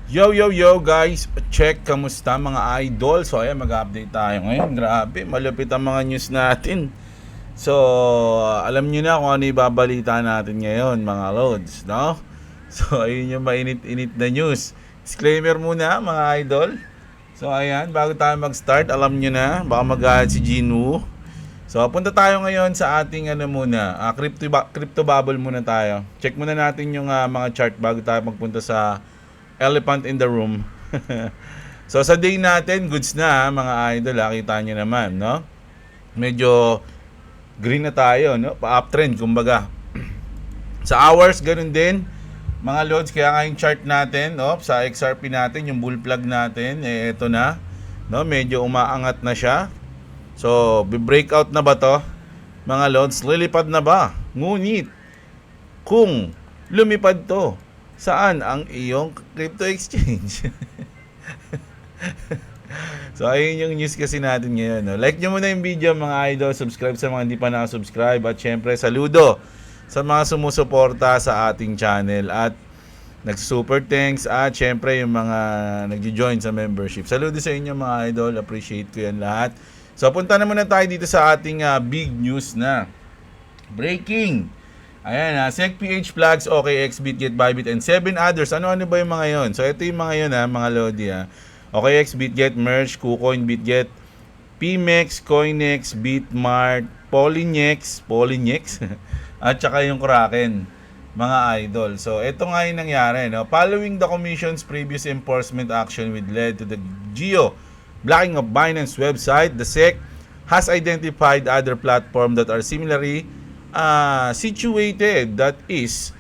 Yo guys, check, kamusta mga idol? So ayan, mag-update tayo ngayon. Grabe, malupit ang mga news natin. So, alam nyo na kung ano ibabalita natin ngayon mga loads, no? So ayun yung mainit-init na news. Disclaimer muna mga idol. So ayan, bago tayo mag-start, alam nyo na, baka mag-add si Jinwoo. So punta tayo ngayon sa ating crypto bubble muna tayo. Check muna natin yung mga chart bago tayo magpunta sa elephant in the room. So sa day natin, goods na mga idol, kita nyo naman, no? Medyo green na tayo, no? Pa-uptrend, kumbaga. Sa hours, ganun din, mga loads, kaya nga yung chart natin, no? Sa XRP natin, yung bull plug natin, eto na, no? Medyo umaangat na siya. So, breakout na ba to? Mga loads, lilipad na ba? Ngunit, kung lumipad to, saan ang iyong crypto exchange? So ayun yung news kasi natin ngayon, no? Like nyo muna yung video mga idol, subscribe sa mga hindi pa nakasubscribe, at syempre saludo sa mga sumusuporta sa ating channel at nag-super thanks, at syempre yung mga nag-join sa membership. Saludo sa inyo mga idol, appreciate ko yan lahat. So punta na muna tayo dito sa ating big news na breaking. Ayan, SecPH, Flags, OKX, BitGet, Bybit, and 7 others. Ano-ano ba yung mga yon? So, ito yung mga yon, mga Lodi, OKX, BitGet, Merge, KuCoin, BitGet, PMEX, Coinex, Bitmart, Polynex, at saka yung Kraken, mga idol. So, ito nga yung nangyari, no? Following the Commission's previous enforcement action which led to the geo-blocking of Binance website, the SEC has identified other platforms that are similarly situated, that is,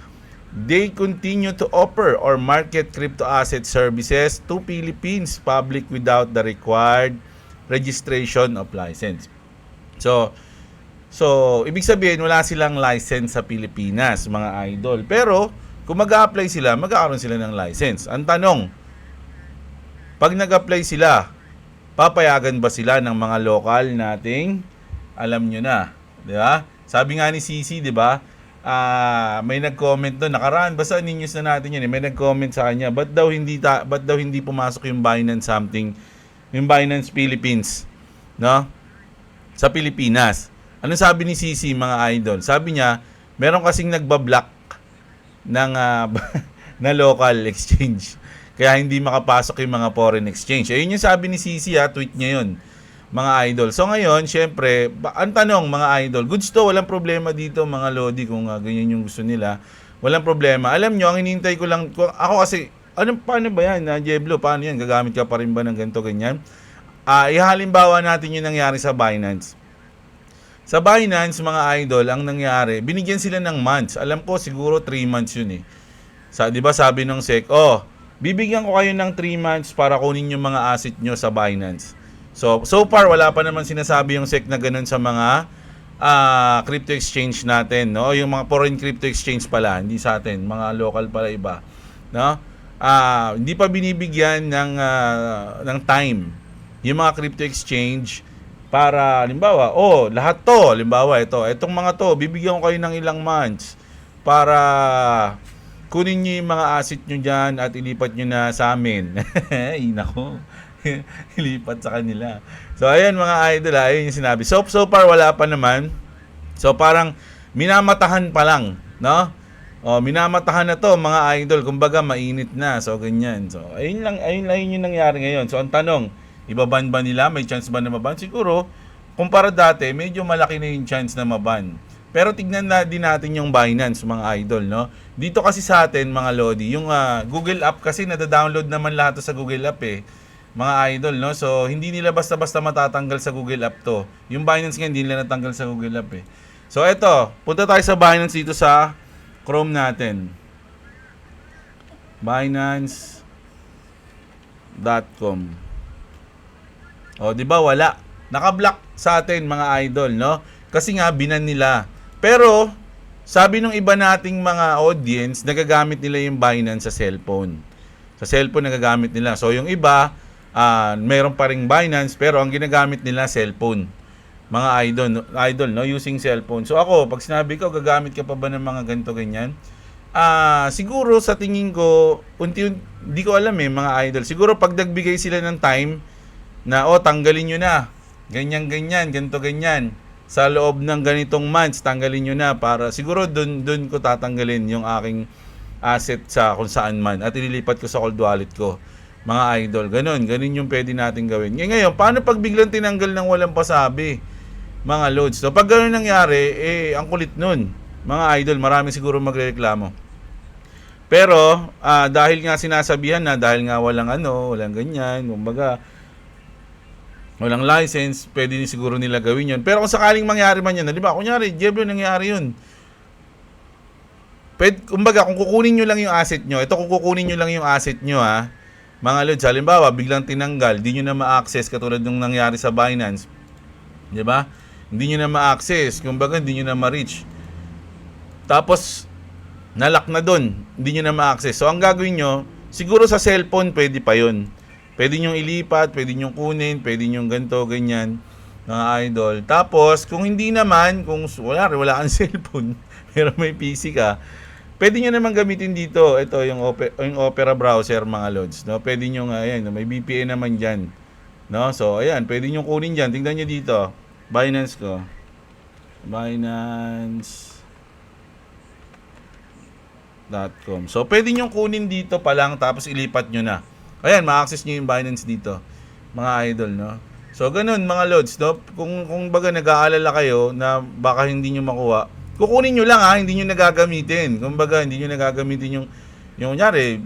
they continue to offer or market crypto asset services to Philippines public without the required registration of license. So ibig sabihin wala silang license sa Pilipinas, mga idol. Pero kung mag-a-apply sila, magkakaroon sila ng license. Ang tanong, pag nag-apply sila, papayagan ba sila ng mga lokal nating, alam nyo na, di ba? Sabi nga ni CC, di ba? May nag-comment doon, nakaraan, basta ni-news na natin yan, may nag-comment sa kanya, ba't daw hindi pumasok yung Binance something, yung Binance Philippines, no? Sa Pilipinas. Anong sabi ni CC, mga idol? Sabi niya, meron kasing nagbablock ng na local exchange. Kaya hindi makapasok yung mga foreign exchange. Ayun yung sabi ni CC, tweet niya yun, mga idol. So ngayon, syempre, ang tanong mga idol, goods to, walang problema dito mga Lodi kung ganyan yung gusto nila. Walang problema. Alam nyo, ang hinihintay ko lang, ako kasi, paano ba yan, Jeblo, paano yan? Gagamit ka pa rin ba ng ganito, ganyan? Ihalimbawa natin yung nangyari sa Binance. Sa Binance, mga idol, ang nangyari, binigyan sila ng months. Alam ko, siguro 3 months yun eh. Di ba sabi ng SEC, bibigyan ko kayo ng 3 months para kunin yung mga asset nyo sa Binance. So far, wala pa naman sinasabi yung SEC na ganun sa mga crypto exchange natin, no? Yung mga foreign crypto exchange pala, hindi sa atin, mga local pala iba, no? Hindi pa binibigyan ng time yung mga crypto exchange para, halimbawa, lahat to, halimbawa, itong mga to, bibigyan ko kayo ng ilang months para kunin nyo yung mga asset nyo dyan at ilipat nyo na sa amin. Nako. Ilipat sa kanila. So ayan mga idol, ayun yung sinabi. So far wala pa naman. So parang minamatahan pa lang, no? Minamatahan na to mga idol, kumbaga mainit na. So ganyan. So ayun lang yung nangyari ngayon. So ang tanong, ibaban ba nila? May chance ba na maban? Siguro kumpara dati, medyo malaki na yung chance na maban. Pero tignan na din natin yung Binance, mga idol, no? Dito kasi sa atin, mga Lodi, yung Google app kasi nada-download naman lahat to sa Google app eh. Mga idol, no? So, hindi nila basta-basta matatanggal sa Google app to. Yung Binance nga, hindi nila natanggal sa Google app eh. So, eto. Punta tayo sa Binance dito sa Chrome natin. Binance.com. Di ba wala? Naka-block sa atin, mga idol, no? Kasi nga, binan nila. Pero, sabi ng iba nating mga audience, nagagamit nila yung Binance sa cellphone. Sa cellphone nagagamit nila. So, yung iba, mayroon pa ring Binance pero ang ginagamit nila cellphone, mga idol, no, using cellphone. So ako, pag sinabi ko gagamit ka pa ba ng mga ganito ganyan, Siguro sa tingin ko, di ko alam mga idol. Siguro pag nagbigay sila ng time na, tanggalin nyo na. Ganyan, ganyan, ganito, ganyan. Sa loob ng ganitong months, tanggalin nyo na para siguro dun ko tatanggalin yung aking asset sa kung saan man at ililipat ko sa cold wallet ko. Mga idol, ganun yung pwede natin gawin. Ngayon, paano pag biglang tinanggal ng walang pasabi? Mga loads. So, pag ganun nangyari, ang kulit nun. Mga idol, marami siguro magrereklamo. Pero, dahil nga sinasabihan na, dahil nga walang ganyan, kumbaga, walang license, pwede din siguro nila gawin yun. Pero kung sakaling mangyari man yun, di ba? Kunyari, Diablo, nangyari yun. Kumbaga, kung kukunin nyo lang yung asset nyo, kung kukunin nyo lang yung asset nyo, mga lods, halimbawa, biglang tinanggal, di nyo na ma-access katulad nung nangyari sa Binance. Di ba? Hindi nyo na ma-access, kumbaga, hindi nyo na ma-reach. Tapos, nalock na dun, hindi nyo na ma-access. So, ang gagawin nyo, siguro sa cellphone, pwede pa yun. Pwede nyo ilipat, pwede nyo kunin, pwede nyo ganito, ganyan, mga idol. Tapos, kung hindi naman, kung wala kang cellphone, pero may PC ka, pwede nyo naman gamitin dito. Ito, yung Opera browser, mga lods. No? Pwede nyo ayan, may VPN naman dyan. No? So, ayan, pwede nyo kunin dyan. Tingnan nyo dito. Binance ko. Binance.com. So, pwede nyo kunin dito pa lang, tapos ilipat nyo na. Ayan, ma-access nyo yung Binance dito, mga idol, no? So, ganun, mga lods, no? Kung baga nag-aalala kayo na baka hindi nyo makuha, kukunin nyo lang, hindi nyo nagagamitin. Kung baga, hindi nyo nagagamitin yung kunyari,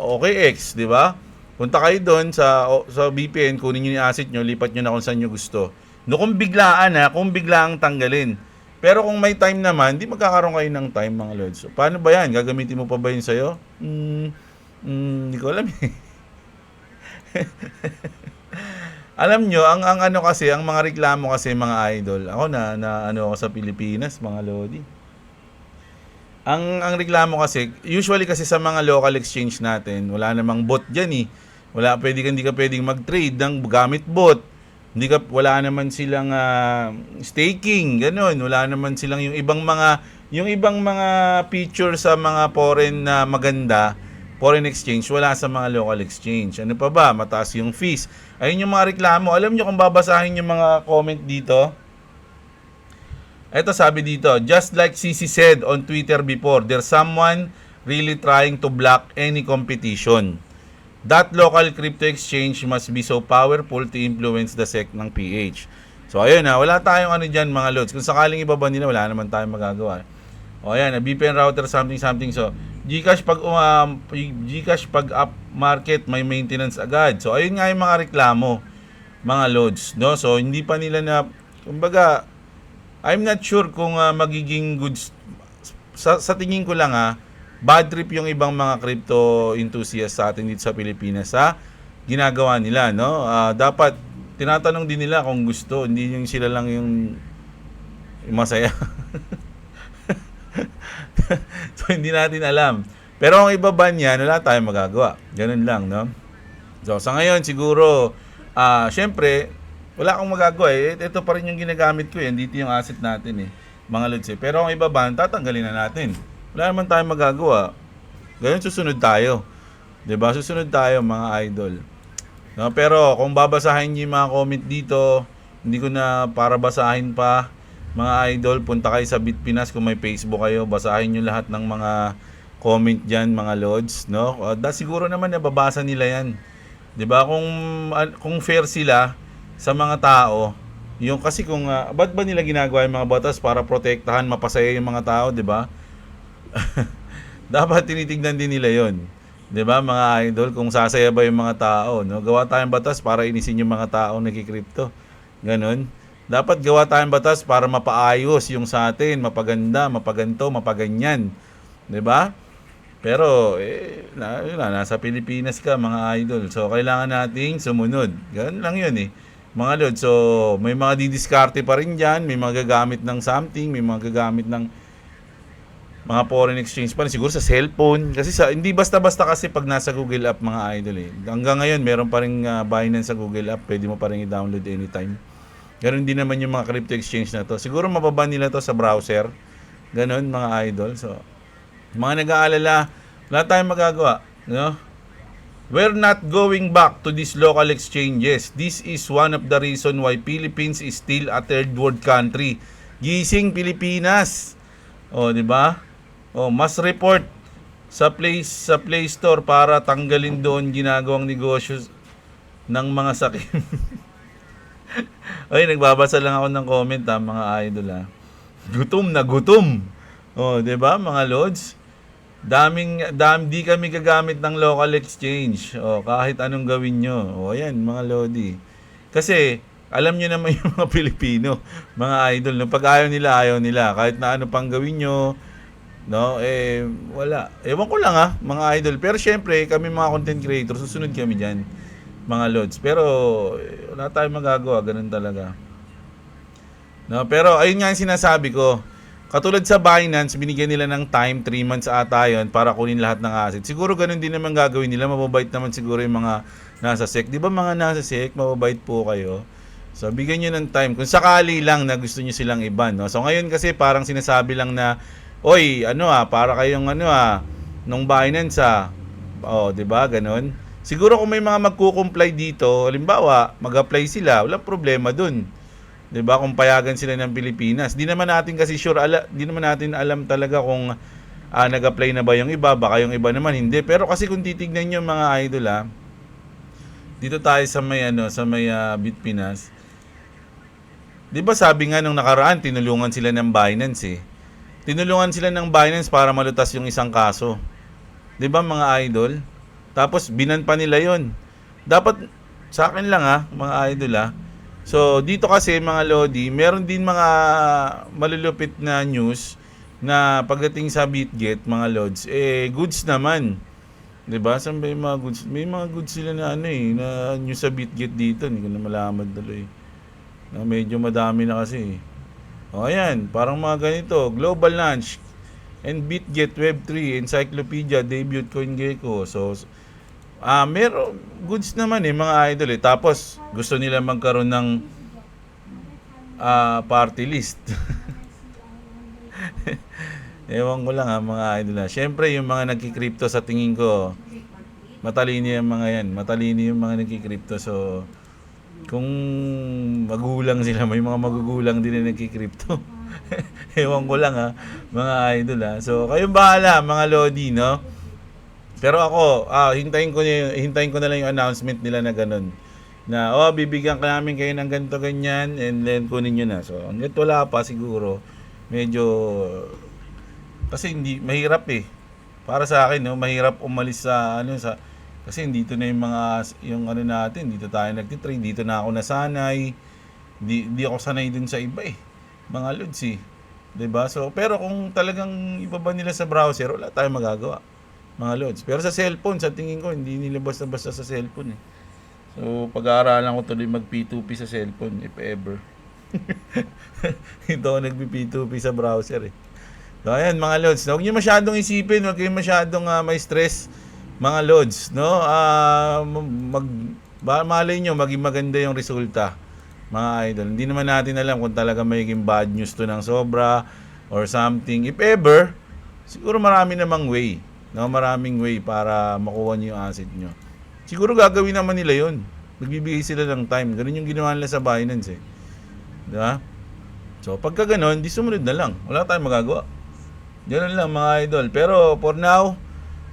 OKX, di ba? Punta kayo doon sa VPN, kunin nyo yung asset nyo, lipat nyo na kung saan nyo gusto. No, kung biglaan, kung biglaang tanggalin. Pero kung may time naman, di magkakaroon kayo ng time, mga lods. So, paano ba yan? Gagamitin mo pa ba yun sa'yo? Hindi ko alam Alam nyo, ang ano kasi, ang mga reklamo kasi, mga idol, ako na ano ako sa Pilipinas, mga lodi. Ang reklamo kasi, usually kasi sa mga local exchange natin, wala namang bot diyan hindi ka pwedeng mag-trade ng gamit bot. Wala naman silang staking, ganun. Wala naman silang yung ibang mga feature sa mga foreign na maganda. Foreign exchange, wala sa mga local exchange. Ano pa ba? Mataas yung fees. Ayun yung mga reklamo. Alam nyo kung babasahin yung mga comment dito? Ito sabi dito, just like CC said on Twitter before, there's someone really trying to block any competition. That local crypto exchange must be so powerful to influence the SEC ng PH. So ayun wala tayong dyan, mga lods. Kung sakaling ibaba nila, wala naman tayong magagawa. O ayan, VPN router something. So GCash pag up market may maintenance agad. So ayun nga yung mga reklamo, mga loads, no? So hindi pa nila na, kumbaga, I'm not sure kung magiging goods sa tingin ko lang bad trip yung ibang mga crypto enthusiasts sa atin dito sa Pilipinas ginagawa nila, no? Dapat tinatanong din nila kung gusto, hindi yung sila lang yung masaya. So, hindi natin alam. Pero kung ibaba niyan, wala tayong magagawa. Ganun lang, no? So, sa ngayon, siguro, syempre, wala akong magagawa Ito pa rin yung ginagamit ko Dito yung asset natin mga lods Pero kung ibaba, tatanggalin na natin. Wala naman tayong magagawa. Ganun, susunod tayo. 'Di ba? Susunod tayo, mga idol. No? Pero kung babasahin niyo yung mga comment dito, hindi ko na para basahin pa. Mga idol, punta kayo sa Bitpinas kung may Facebook kayo, basahin nyo lahat ng mga comment dyan, mga lods, no? Siguro naman nababasa nila yan. 'Di ba? Kung fair sila sa mga tao, yung kasi kung ba't ba nila ginagawa yung mga batas para protektahan, mapasaya yung mga tao, 'di ba? Dapat tinitingnan din nila 'yon. 'Di ba, mga idol, kung sasaya ba yung mga tao, no? Gawa tayong batas para inisin yung mga tao nagki-crypto. Ganon. Dapat gawa tayong batas para mapaayos yung sa atin, mapaganda, mapaganto, mapaganyan. 'Di ba? Pero nasa Pilipinas ka, mga idol. So kailangan nating sumunod. Ganun lang 'yun mga lod. So may mga didiskarte pa rin diyan, may mga gagamit ng something, may mga gagamit ng mga foreign exchange pa rin, siguro sa cellphone. Kasi hindi basta-basta kasi pag nasa Google App, mga idol Hanggang ngayon, meron pa rin Binance sa Google App. Pwede mo pa rin i-download anytime. Ganon din naman yung mga crypto exchange na to. Siguro mababa nila to sa browser. Ganon, mga idol. So, Mga nag-aalala, wala tayong magagawa. No? We're not going back to these local exchanges. This is one of the reason why Philippines is still a third world country. Gising Pilipinas. O, di ba? O, mas report sa Play Store para tanggalin doon ginagawang negosyo ng mga sakim. Ay, nagbabasa lang ako ng comment mga idol Gutom na gutom. O, di ba mga lods? Di kami gagamit ng local exchange. O, kahit anong gawin nyo. O, ayan, mga lodi. Kasi, alam nyo naman yung mga Pilipino, mga idol, no? Pag ayaw nila. Kahit na ano pang gawin nyo, no, wala. Ewan ko lang mga idol. Pero syempre, kami mga content creators, susunod kami dyan, mga lods. Pero, wala tayong magagawa. Ganun talaga. No, pero, ayun nga yung sinasabi ko. Katulad sa Binance, binigyan nila ng time, 3 months ata yun, para kunin lahat ng asset. Siguro ganun din naman gagawin nila. Mababait naman siguro yung mga nasa SEC. Di ba mga nasa SEC, mababait po kayo? So, bigyan nyo ng time. Kung sakali lang na gusto nyo silang iban. No? So, ngayon kasi parang sinasabi lang na, oy, para kayong nung Binance oh, di ba? Ganun. Siguro kung may mga magko-comply dito, halimbawa, mag-apply sila, walang problema dun. 'Di ba? Kung payagan sila ng Pilipinas. Di naman natin kasi di naman natin alam talaga kung nag-apply na ba yung iba, baka yung iba naman hindi. Pero kasi kung titignan niyo mga idol dito tayo sa may Bitpinas. 'Di ba sabi nga nung nakaraan, tinulungan sila ng Binance Tinulungan sila ng Binance para malutas yung isang kaso. 'Di ba mga idol? Tapos binan pa nila 'yon. Dapat sa akin lang mga idol So, dito kasi mga lodi, meron din mga malulupit na news na pagdating sa BitGet, mga lods, goods naman. 'Di ba? Saan ba yung mga goods? May mga goods sila na na news sa BitGet dito, hindi ko na malaman tuloy. Na medyo madami na kasi. O ayan, parang mga ganito, Global Launch and BitGet Web3 Encyclopedia debut CoinGecko. So, meron goods naman mga idol Tapos gusto nila magkaroon ng party list. Ewan ko lang mga idol Syempre yung mga nagki-crypto sa tingin ko matalino yung mga yan. Matalino yung mga nagki-crypto. So kung magulang sila, may mga magugulang din na nagki-crypto. Ewan ko lang mga idol So kayong bahala mga lodi, no? Pero ako, hintayin ko na lang yung announcement nila na ganun. Na, bibigyan ka namin kayo ng ganito, ganyan, and then kunin nyo na. So, hanggat wala pa siguro, medyo, kasi hindi, mahirap Para sa akin, mahirap umalis kasi dito na yung natin, dito tayo nagtitrade, dito na ako nasanay, di ako sanay dun sa iba mga lods 'di ba? So, pero kung talagang ibaba nila sa browser, wala tayong magagawa. Mga lods. Pero sa cellphone, sa tingin ko, hindi nila basta-basta sa cellphone So, pag-aaralan ko tuloy mag P2P sa cellphone, if ever. Ito ako nag-P2P sa browser So, ayan mga lods. Huwag nyo masyadong isipin, huwag kayo masyadong may stress, mga lods. No? Malay nyo, maging maganda yung resulta, mga idol. Hindi naman natin alam kung talaga magiging bad news to ng sobra or something. If ever, siguro marami namang way. Maraming way para makuha niyo yung asset nyo. Siguro gagawin naman nila yun. Nagbibigay sila ng time. Ganun yung ginawa nila sa Binance Diba? So, pagka ganun, di sumunod na lang. Wala tayong magagawa. Ganun lang mga idol. Pero for now,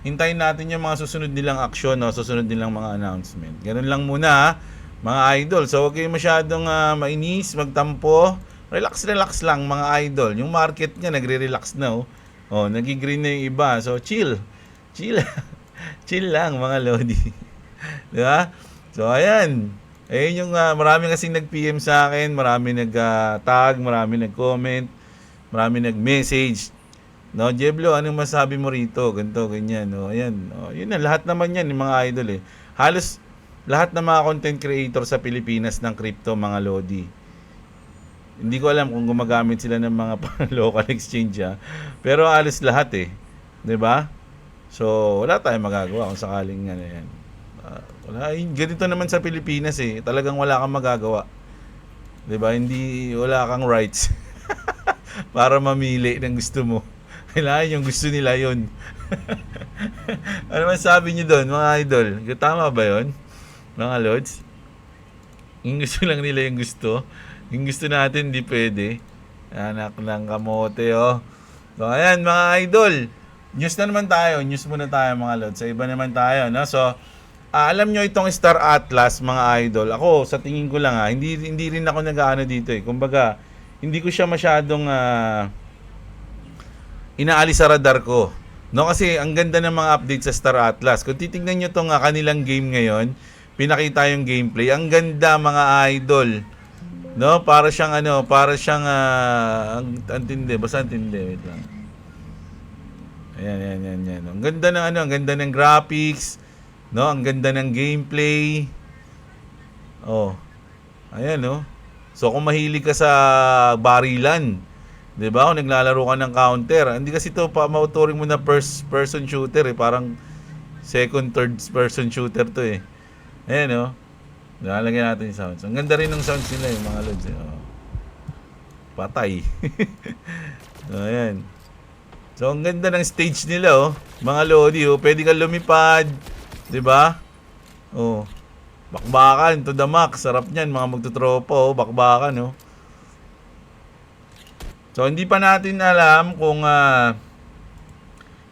hintayin natin yung mga susunod nilang aksyon, susunod nilang mga announcement. Ganun lang muna mga idol. So, huwag kayo masyadong mainis, magtampo. Relax lang mga idol. Yung market nga, nagre-relax na nagi-green na yung iba. So, chill. Chill lang mga lodi. Diba? So, ayan. Ayun yung marami kasing nag-PM sa akin. Marami nag-tag, marami nag-comment, marami nag-message. No, Jeblo, anong masabi mo rito? Ganito, ganyan. Ayan. Yun na, lahat naman yan, yung mga idol Halos lahat ng mga content creator sa Pilipinas ng crypto, mga lodi. Hindi ko alam kung gumagamit sila ng mga local exchange pero halos lahat 'di ba? So wala tayong magagawa kung sakaling yan. Ganito naman sa Pilipinas talagang wala kang magagawa. 'Di ba? Wala kang rights para mamili ng gusto mo. Kailangan yung gusto nila yun. Ano man sabi niyo doon, mga idol? Tama ba yun? Mga lods? Yung gusto lang nila yung gusto. Yung gusto natin, di pwede. Anak ng kamote, oh. So, ayan, mga idol. News na naman tayo. News muna tayo, mga lods. Sa iba naman tayo, no? So, alam nyo itong Star Atlas, mga idol. Ako, sa tingin ko lang, hindi rin ako nag-ano dito, eh. Kumbaga, hindi ko siya masyadong inaalis sa radar ko. No, kasi ang ganda ng mga update sa Star Atlas. Kung titingnan nyo itong kanilang game ngayon, pinakita yung gameplay. Ang ganda, mga idol. No, para siyang ang tindi, basta ang tindi, wait lang. Ayan. Ang ganda ng ang ganda ng graphics, no, ang ganda ng gameplay. Oh. Ayan, no. So kung mahilig ka sa barilan, 'di ba? Kung naglalaro ka ng counter, hindi kasi ito pa mauturing mo na first person shooter, eh, parang second third person shooter to, eh. Ayan, no. Lalagyan natin yung sounds. Ang ganda rin ng sounds nila, yung mga lods, eh. Oh. Patay. So, ayan. So, ang ganda ng stage nila, oh. Mga lodi, oh. Pwede kang lumipad. 'Di ba? Oh. Bakbakan to the max. Sarap niyan, mga magtutropa, oh. Bakbakan, oh. So, hindi pa natin alam kung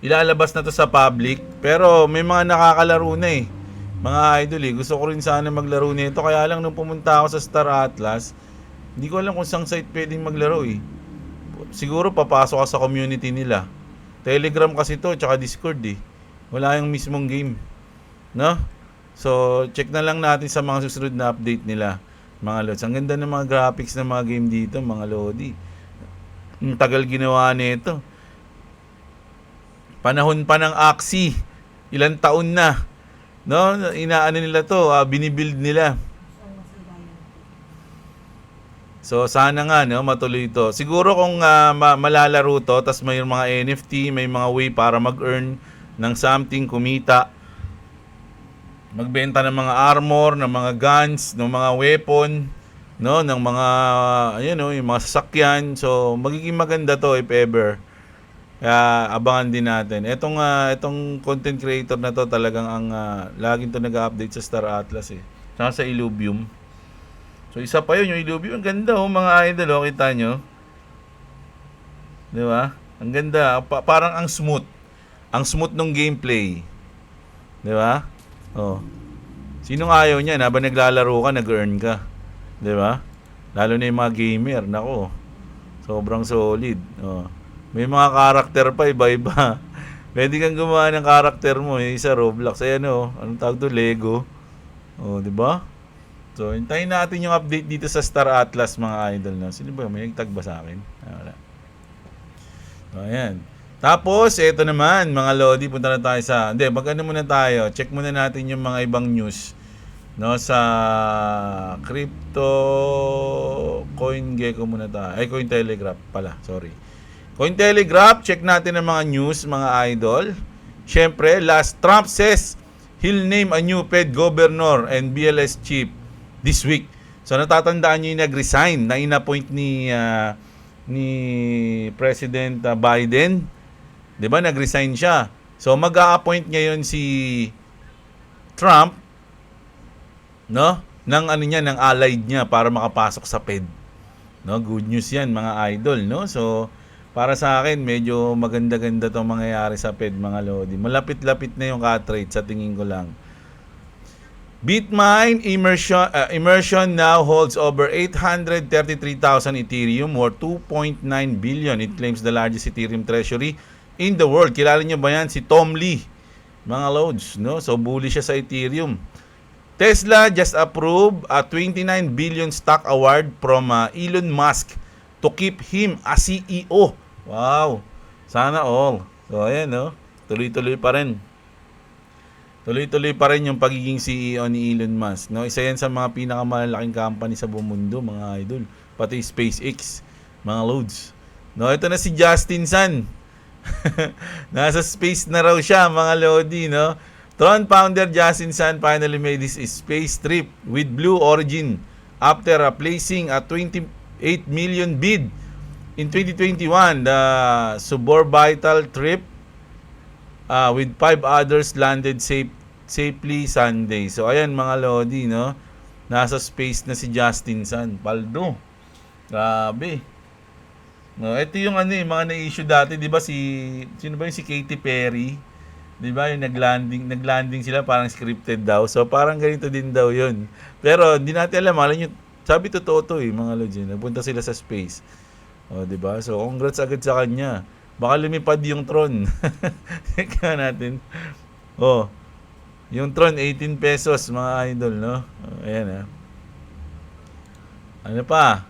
ilalabas na to sa public. Pero, may mga nakakalaro na, eh. Mga idol, eh. Gusto ko rin sana maglaro nito. Kaya lang nung pumunta ako sa Star Atlas, hindi ko alam kung saan site pwedeng maglaro, eh. Siguro papasok ka sa community nila. Telegram kasi to, tsaka Discord, eh. Wala yung mismong game. No? So, check na lang natin sa mga susunod na update nila, mga lods. Ang ganda ng mga graphics ng mga game dito, mga lodi. Ang tagal ginawa nito. Panahon pa ng Axie. Ilang taon na. No, inaano nila to, binibuild nila. So sana nga, no, matuloy ito. Siguro kung malalaro to, tas may mga NFT, may mga way para mag-earn ng something, kumita, magbenta ng mga armor, ng mga guns, ng mga weapon, no, ng mga yung mga sasakyan. So magiging maganda to if ever. Kaya abangan din natin. Itong content creator na to talagang ang laging to nag-update sa Star Atlas, eh. Saka sa Illuvium. So isa pa yun, yung Illuvium. Ang ganda, oh, mga idol, oh, kita nyo. Di ba? Ang ganda. Parang ang smooth. Ang smooth ng gameplay. Di ba? Oh. Sinong ayaw niyan? Habang naglalaro ka, nag-earn ka. Di ba? Lalo na yung mga gamer. Nako. Sobrang solid. Oh. May mga karakter pa, iba-iba. Pwede kang gumawa ng karakter mo, eh, sa Roblox. Ayan, oh. Anong tawag doon? Lego. Oh, di ba? So, hintayin natin yung update dito sa Star Atlas, mga idol, na. Sino ba? May nagtag ba sa akin? Wala. So, ayan. Tapos, eto naman, mga lodi, punta na tayo sa... Hindi, mag-ano muna tayo. Check muna natin yung mga ibang news, no, sa crypto CoinGecko muna tayo. Ay, Cointelegraph pala. Sorry. Cointelegraph, check natin ang mga news, mga idol. Siyempre, last Trump says he'll name a new Fed governor and BLS chief this week. So natatandaan niyo yung nag-resign na in-appoint ni President Biden. 'Di ba? Nag-resign siya. So mag-a-appoint ngayon si Trump, no? Ng ng allied niya para makapasok sa Fed. No, good news 'yan, mga idol, no? So para sa akin, medyo maganda-ganda 'tong mangyayari sa Fed, mga lodi. Malapit-lapit na yung cut rate sa tingin ko lang. Bitmain immersion now holds over 833,000 Ethereum worth 2.9 billion. It claims the largest Ethereum treasury in the world. Kilala niyo ba yan? Si Tom Lee, mga loads, no? So bullish siya sa Ethereum. Tesla just approved a 29 billion stock award from Elon Musk to keep him as CEO. Wow. Sana all. So ayan, no? Tuloy-tuloy pa rin. Tuloy-tuloy pa rin yung pagiging CEO ni Elon Musk, no? Isa yan sa mga pinakamalaking company sa buong mundo, mga idol. Pati SpaceX, mga loads. No, ito na si Justin Sun. Nasa space na raw siya, mga lodi, no? Tron founder Justin Sun finally made his space trip with Blue Origin after placing a 28 million bid In 2021, the suborbital trip with 5 others landed safely Sunday. So ayan mga lodi, no? Nasa space na si Justin Sun. Paldo. Grabe. No, ito yung ano mga na-issue dati, 'di ba sino ba yung si Katy Perry? 'Di ba yung naglanding sila parang scripted daw. So parang ganito din daw 'yun. Pero hindi natin alam, alam niyo, sabi totoo to mga lodi. Nagpunta sila sa space. Oh, 'di ba? So congrats agad sa kanya. Baka lumipad yung Tron. Ika natin. Oh, yung Tron 18 pesos mga idol, no? Oh, ayan Ano pa?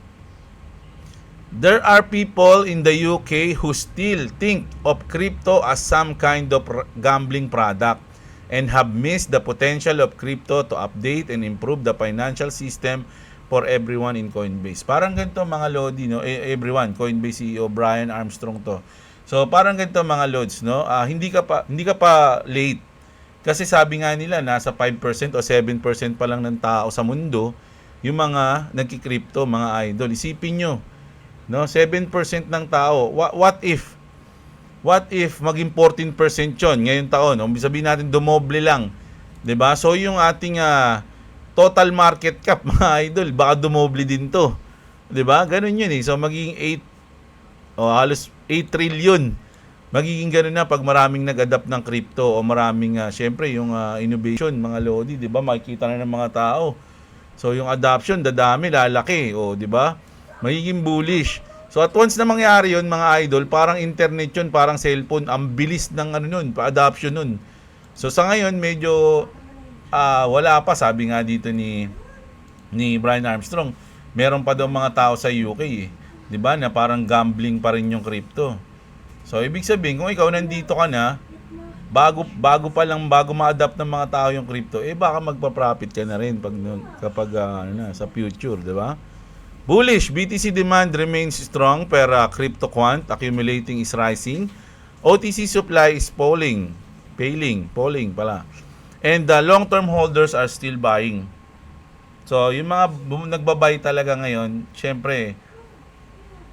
There are people in the UK who still think of crypto as some kind of gambling product and have missed the potential of crypto to update and improve the financial system for everyone in Coinbase. Parang ganito mga lodi, no? Everyone, Coinbase CEO Brian Armstrong to. So parang ganito mga lods, no? Hindi ka pa late. Kasi sabi nga nila nasa 5% o 7% pa lang ng tao sa mundo yung mga nagki-crypto, mga idol. Isipin nyo, no? 7% ng tao. What if maging 14% 'yon ngayong taon? Sabihin natin dumoble lang. 'Di ba? So yung ating total market cap mga idol, baka dumoble din 'to. 'Di ba? Ganun 'yun eh. So magiging 8 o halos 8 trillion. Magiging ganun na pag maraming nag-adapt ng crypto o maraming syempre yung innovation mga lodi, 'di ba? Makikita na ng mga tao. So yung adoption dadami, lalaki, o 'di ba? Magiging bullish. So at once na mangyari 'yon mga idol, parang internet 'yon, parang cellphone, ang bilis ng pa-adoption nun. So sa ngayon medyo wala pa, sabi nga dito ni Brian Armstrong, meron pa daw mga tao sa UK eh. 'Di ba? Na parang gambling pa rin yung crypto. So ibig sabihin kung ikaw nandito ka na, bago ma-adapt ng mga tao yung crypto, baka magpa-profit ka na rin kapag sa future, 'di ba? Bullish, BTC demand remains strong pero crypto quant accumulating is rising. OTC supply is falling pala. And the long-term holders are still buying. So, yung mga nagbabay talaga ngayon, syempre,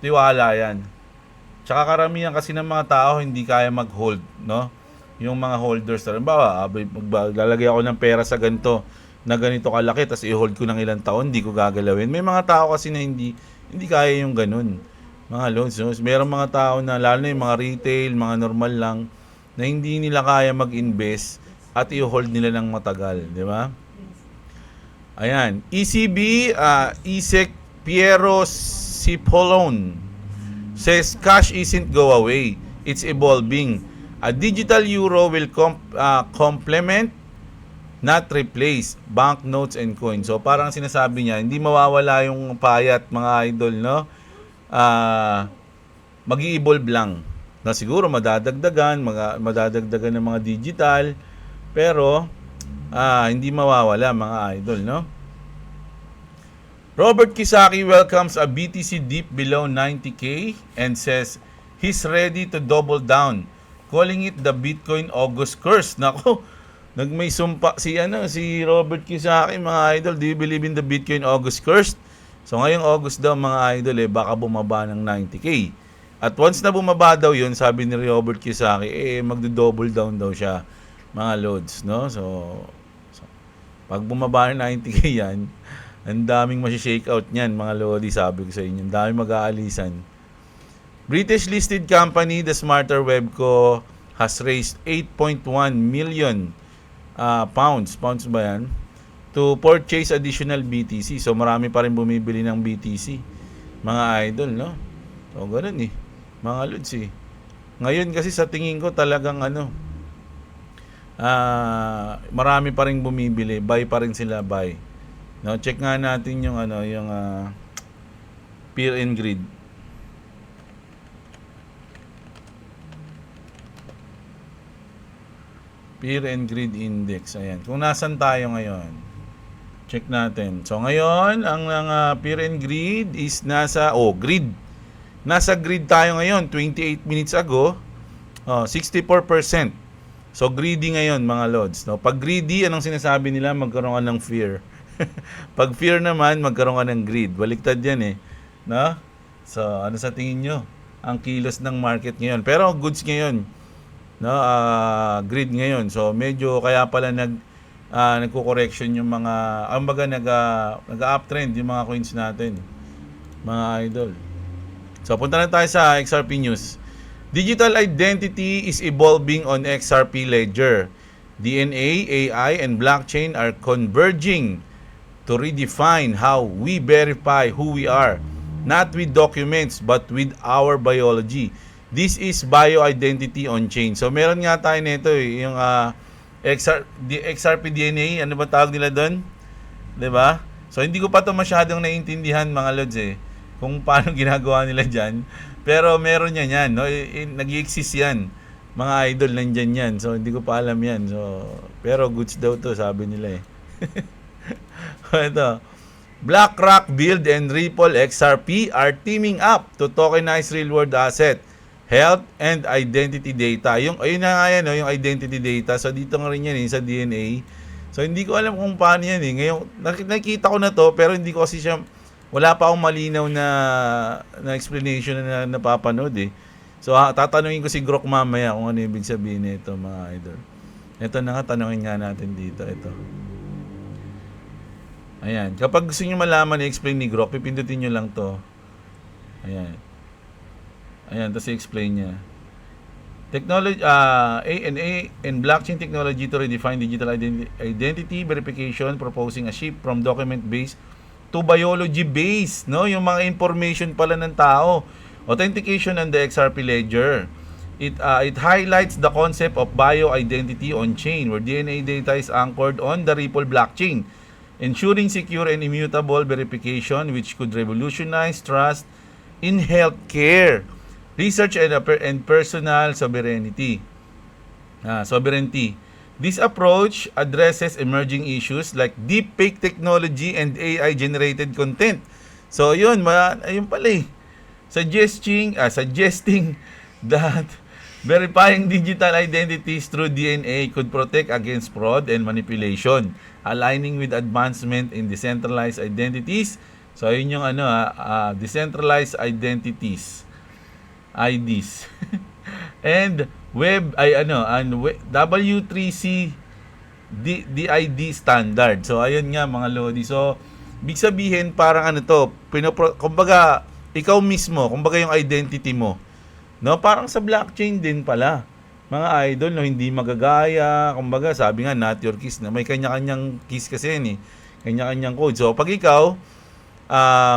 tiwala yan. Tsaka karamihan kasi ng mga tao hindi kaya mag-hold, no? Yung mga holders, halimbawa, maglalagay ako ng pera sa ganito, na ganito kalaki, tapos i-hold ko ng ilang taon, hindi ko gagalawin. May mga tao kasi na hindi kaya yung ganun. Mga loans, no? Merong mga tao na, lalo na yung mga retail, mga normal lang, na hindi nila kaya mag-invest at i-hold nila ng matagal, di ba? Ayan. ECB, ESEC Piero Cipollone says cash isn't go away. It's evolving. A digital euro will complement, not replace, banknotes and coins. So parang sinasabi niya, hindi mawawala yung payat mga idol, no? Mag-i-evolve lang. Na siguro madadagdagan ng mga digital, pero hindi mawawala mga idol, no? Robert Kiyosaki welcomes a BTC dip below 90K and says he's ready to double down, calling it the Bitcoin August curse. Nako, nagmay sumpa si Robert Kiyosaki mga idol. Do you believe in the Bitcoin August curse? So ngayong August daw mga idol baka bumaba ng 90K. At once na bumaba daw 'yun, sabi ni Robert Kiyosaki, magdo-double down daw siya mga loads, no? So pag bumaba ng 90K yan, ang daming masi-shake out niyan mga lodi, sabi ko sa inyo. Ang daming mag-aalisan. British listed company The Smarter Web Co has raised 8.1 million pounds ba yan, to purchase additional BTC. So marami pa rin bumibili ng BTC mga idol, no? So ganun mga lods ngayon kasi sa tingin ko talagang marami pa rin bumibili, buy pa rin sila, buy. No, check nga natin yung Fear and Greed. Fear and Greed Index. Ayan. Kung nasan tayo ngayon, check natin. So ngayon, ang Fear and Greed is nasa greed. Nasa greed tayo ngayon 28 minutes ago. 64%. So greedy ngayon mga lods, no? Pag greedy, anong sinasabi nila? Magkaroon ka ng fear. Pag fear naman, magkaroon ka ng greed. Baliktad yan no? So, ano sa tingin nyo? Ang kilos ng market ngayon. Pero goods ngayon, no, grid ngayon. So, medyo kaya pala nagko-correction yung mga, baga nag-uptrend yung mga coins natin, mga idol. So, punta na tayo sa XRP News. Digital identity is evolving on XRP Ledger. DNA, AI, and blockchain are converging to redefine how we verify who we are, not with documents but with our biology. This is bioidentity on chain. So meron nga tayo nito yung XRP DNA, ano ba tawag nila doon? 'Di ba? So hindi ko pa to masyadong naiintindihan mga lods kung paano ginagawa nila diyan. Pero meron yan, no? Nag-exist yan. Mga idol nandiyan yan. So hindi ko pa alam yan. So pero goods daw to, sabi nila Ito. BlackRock, Build, and Ripple XRP are teaming up to tokenize real-world asset, health, and identity data. Ayun na nga yan, no, yung identity data. So, dito nga rin yan sa DNA. So, hindi ko alam kung paano yan. Ngayon, nakikita ko na to, pero hindi ko kasi siya, wala pa akong malinaw na explanation na napapanood So, tatanungin ko si Grok mamaya kung ano ibig sabihin nito, mga idol. Ito na nga, tanungin nga natin dito. Ito. Ayan. Kapag gusto nyo malaman i-explain ni Grok, pipindutin nyo lang to. Ayan. Ayan, tapos i-explain niya. Technology, A&A and blockchain technology to redefine digital identity verification, proposing a shift from document-based to biology-based. No? Yung mga information pala ng tao. Authentication on the XRP Ledger. It highlights the concept of bioidentity on chain, where DNA data is anchored on the Ripple blockchain, ensuring secure and immutable verification which could revolutionize trust in healthcare, research, and personal sovereignty. Sovereignty. This approach addresses emerging issues like deepfake technology and AI-generated content. So, yun pala suggesting that verifying digital identities through DNA could protect against fraud and manipulation, aligning with advancement in decentralized identities. So, yun yung decentralized identities, IDs. And W3C DID standard. So, ayun nga mga lodi. So, big sabihin parang kumbaga, ikaw mismo, kumbaga yung identity mo, no, parang sa blockchain din pala. Mga idol, no, hindi magagaya. Kumbaga, sabi nga, not your keys na. May kanya-kanyang keys kasi yan Kanya-kanyang code. So, pag ikaw,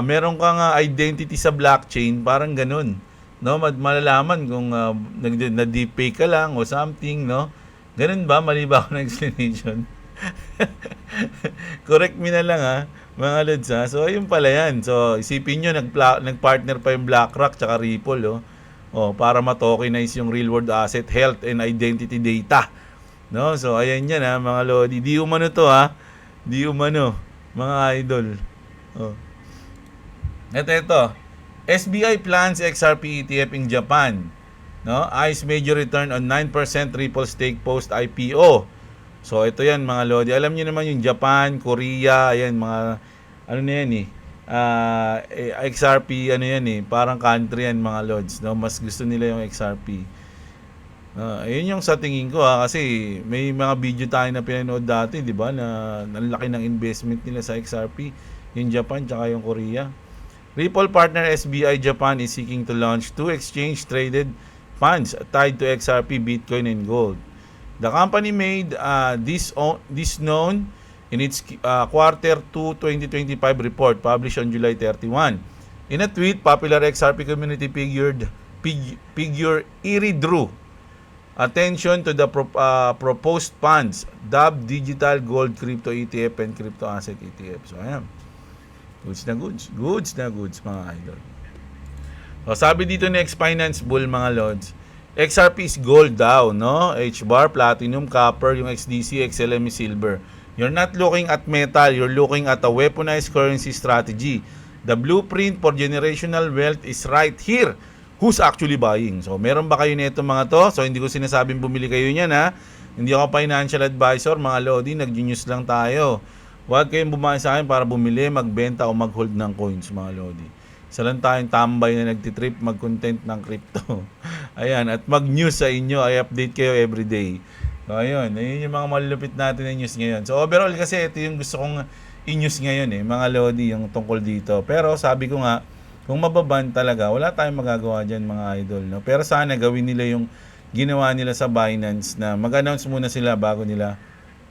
meron kang identity sa blockchain, parang ganun. No, malalaman kung na-deepfake ka lang o something, no? Ganun ba? Mali ba ako ng explanation? Correct me na lang mga lods So, ayun pala yan. So, isipin nyo, nag-partner pa yung BlackRock tsaka Ripple, para ma-tokenize yung real-world asset, health, and identity data. No? So, ayan yan mga lodi. Di umano to Di umano, mga idol. Ito. SBI plans XRP ETF in Japan. No? ICE major return on 9% Ripple stake post IPO. So, ito yan mga lodi. Alam niyo naman yung Japan, Korea, ayan mga, XRP, parang country yan mga lods, no? Mas gusto nila yung XRP. Ayun yung sa tingin ko kasi may mga video tayo na pinanood dati, di ba, na laki ng investment nila sa XRP, yung Japan tsaka yung Korea. Ripple partner SBI Japan is seeking to launch 2 exchange-traded funds tied to XRP, Bitcoin, and gold. The company made this known in its quarter 2 2025 report published on July 31. In a tweet, popular XRP community figure Iri drew attention to the proposed funds dubbed Digital Gold Crypto ETF and Crypto Asset ETF. So, ayan. Goods na goods, mga idol. So, sabi dito ni X-Finance Bull, mga lods, XRP is gold daw, no? HBAR, platinum, copper, yung XDC, XLM is silver. You're not looking at metal, you're looking at a weaponized currency strategy. The blueprint for generational wealth is right here. Who's actually buying? So, meron ba kayo nito mga to? So, hindi ko sinasabing bumili kayo niyan Hindi ako financial advisor, mga lodi, nag-genius lang tayo. Huwag kayong bumaya sa akin para bumili, magbenta o mag-hold ng coins, mga lodi. Isa lang tayong tambay na nagtitrip mag-content ng crypto. Ayan, at mag-news sa inyo, ay update kayo everyday. So, ayun yung mga malulupit natin na news ngayon. So, overall kasi ito yung gusto kong i-news ngayon mga Lodi, yung tungkol dito. Pero sabi ko nga, kung mababan talaga, wala tayong magagawa dyan mga idol. No? Pero sana gawin nila yung ginawa nila sa Binance na mag-announce muna sila bago nila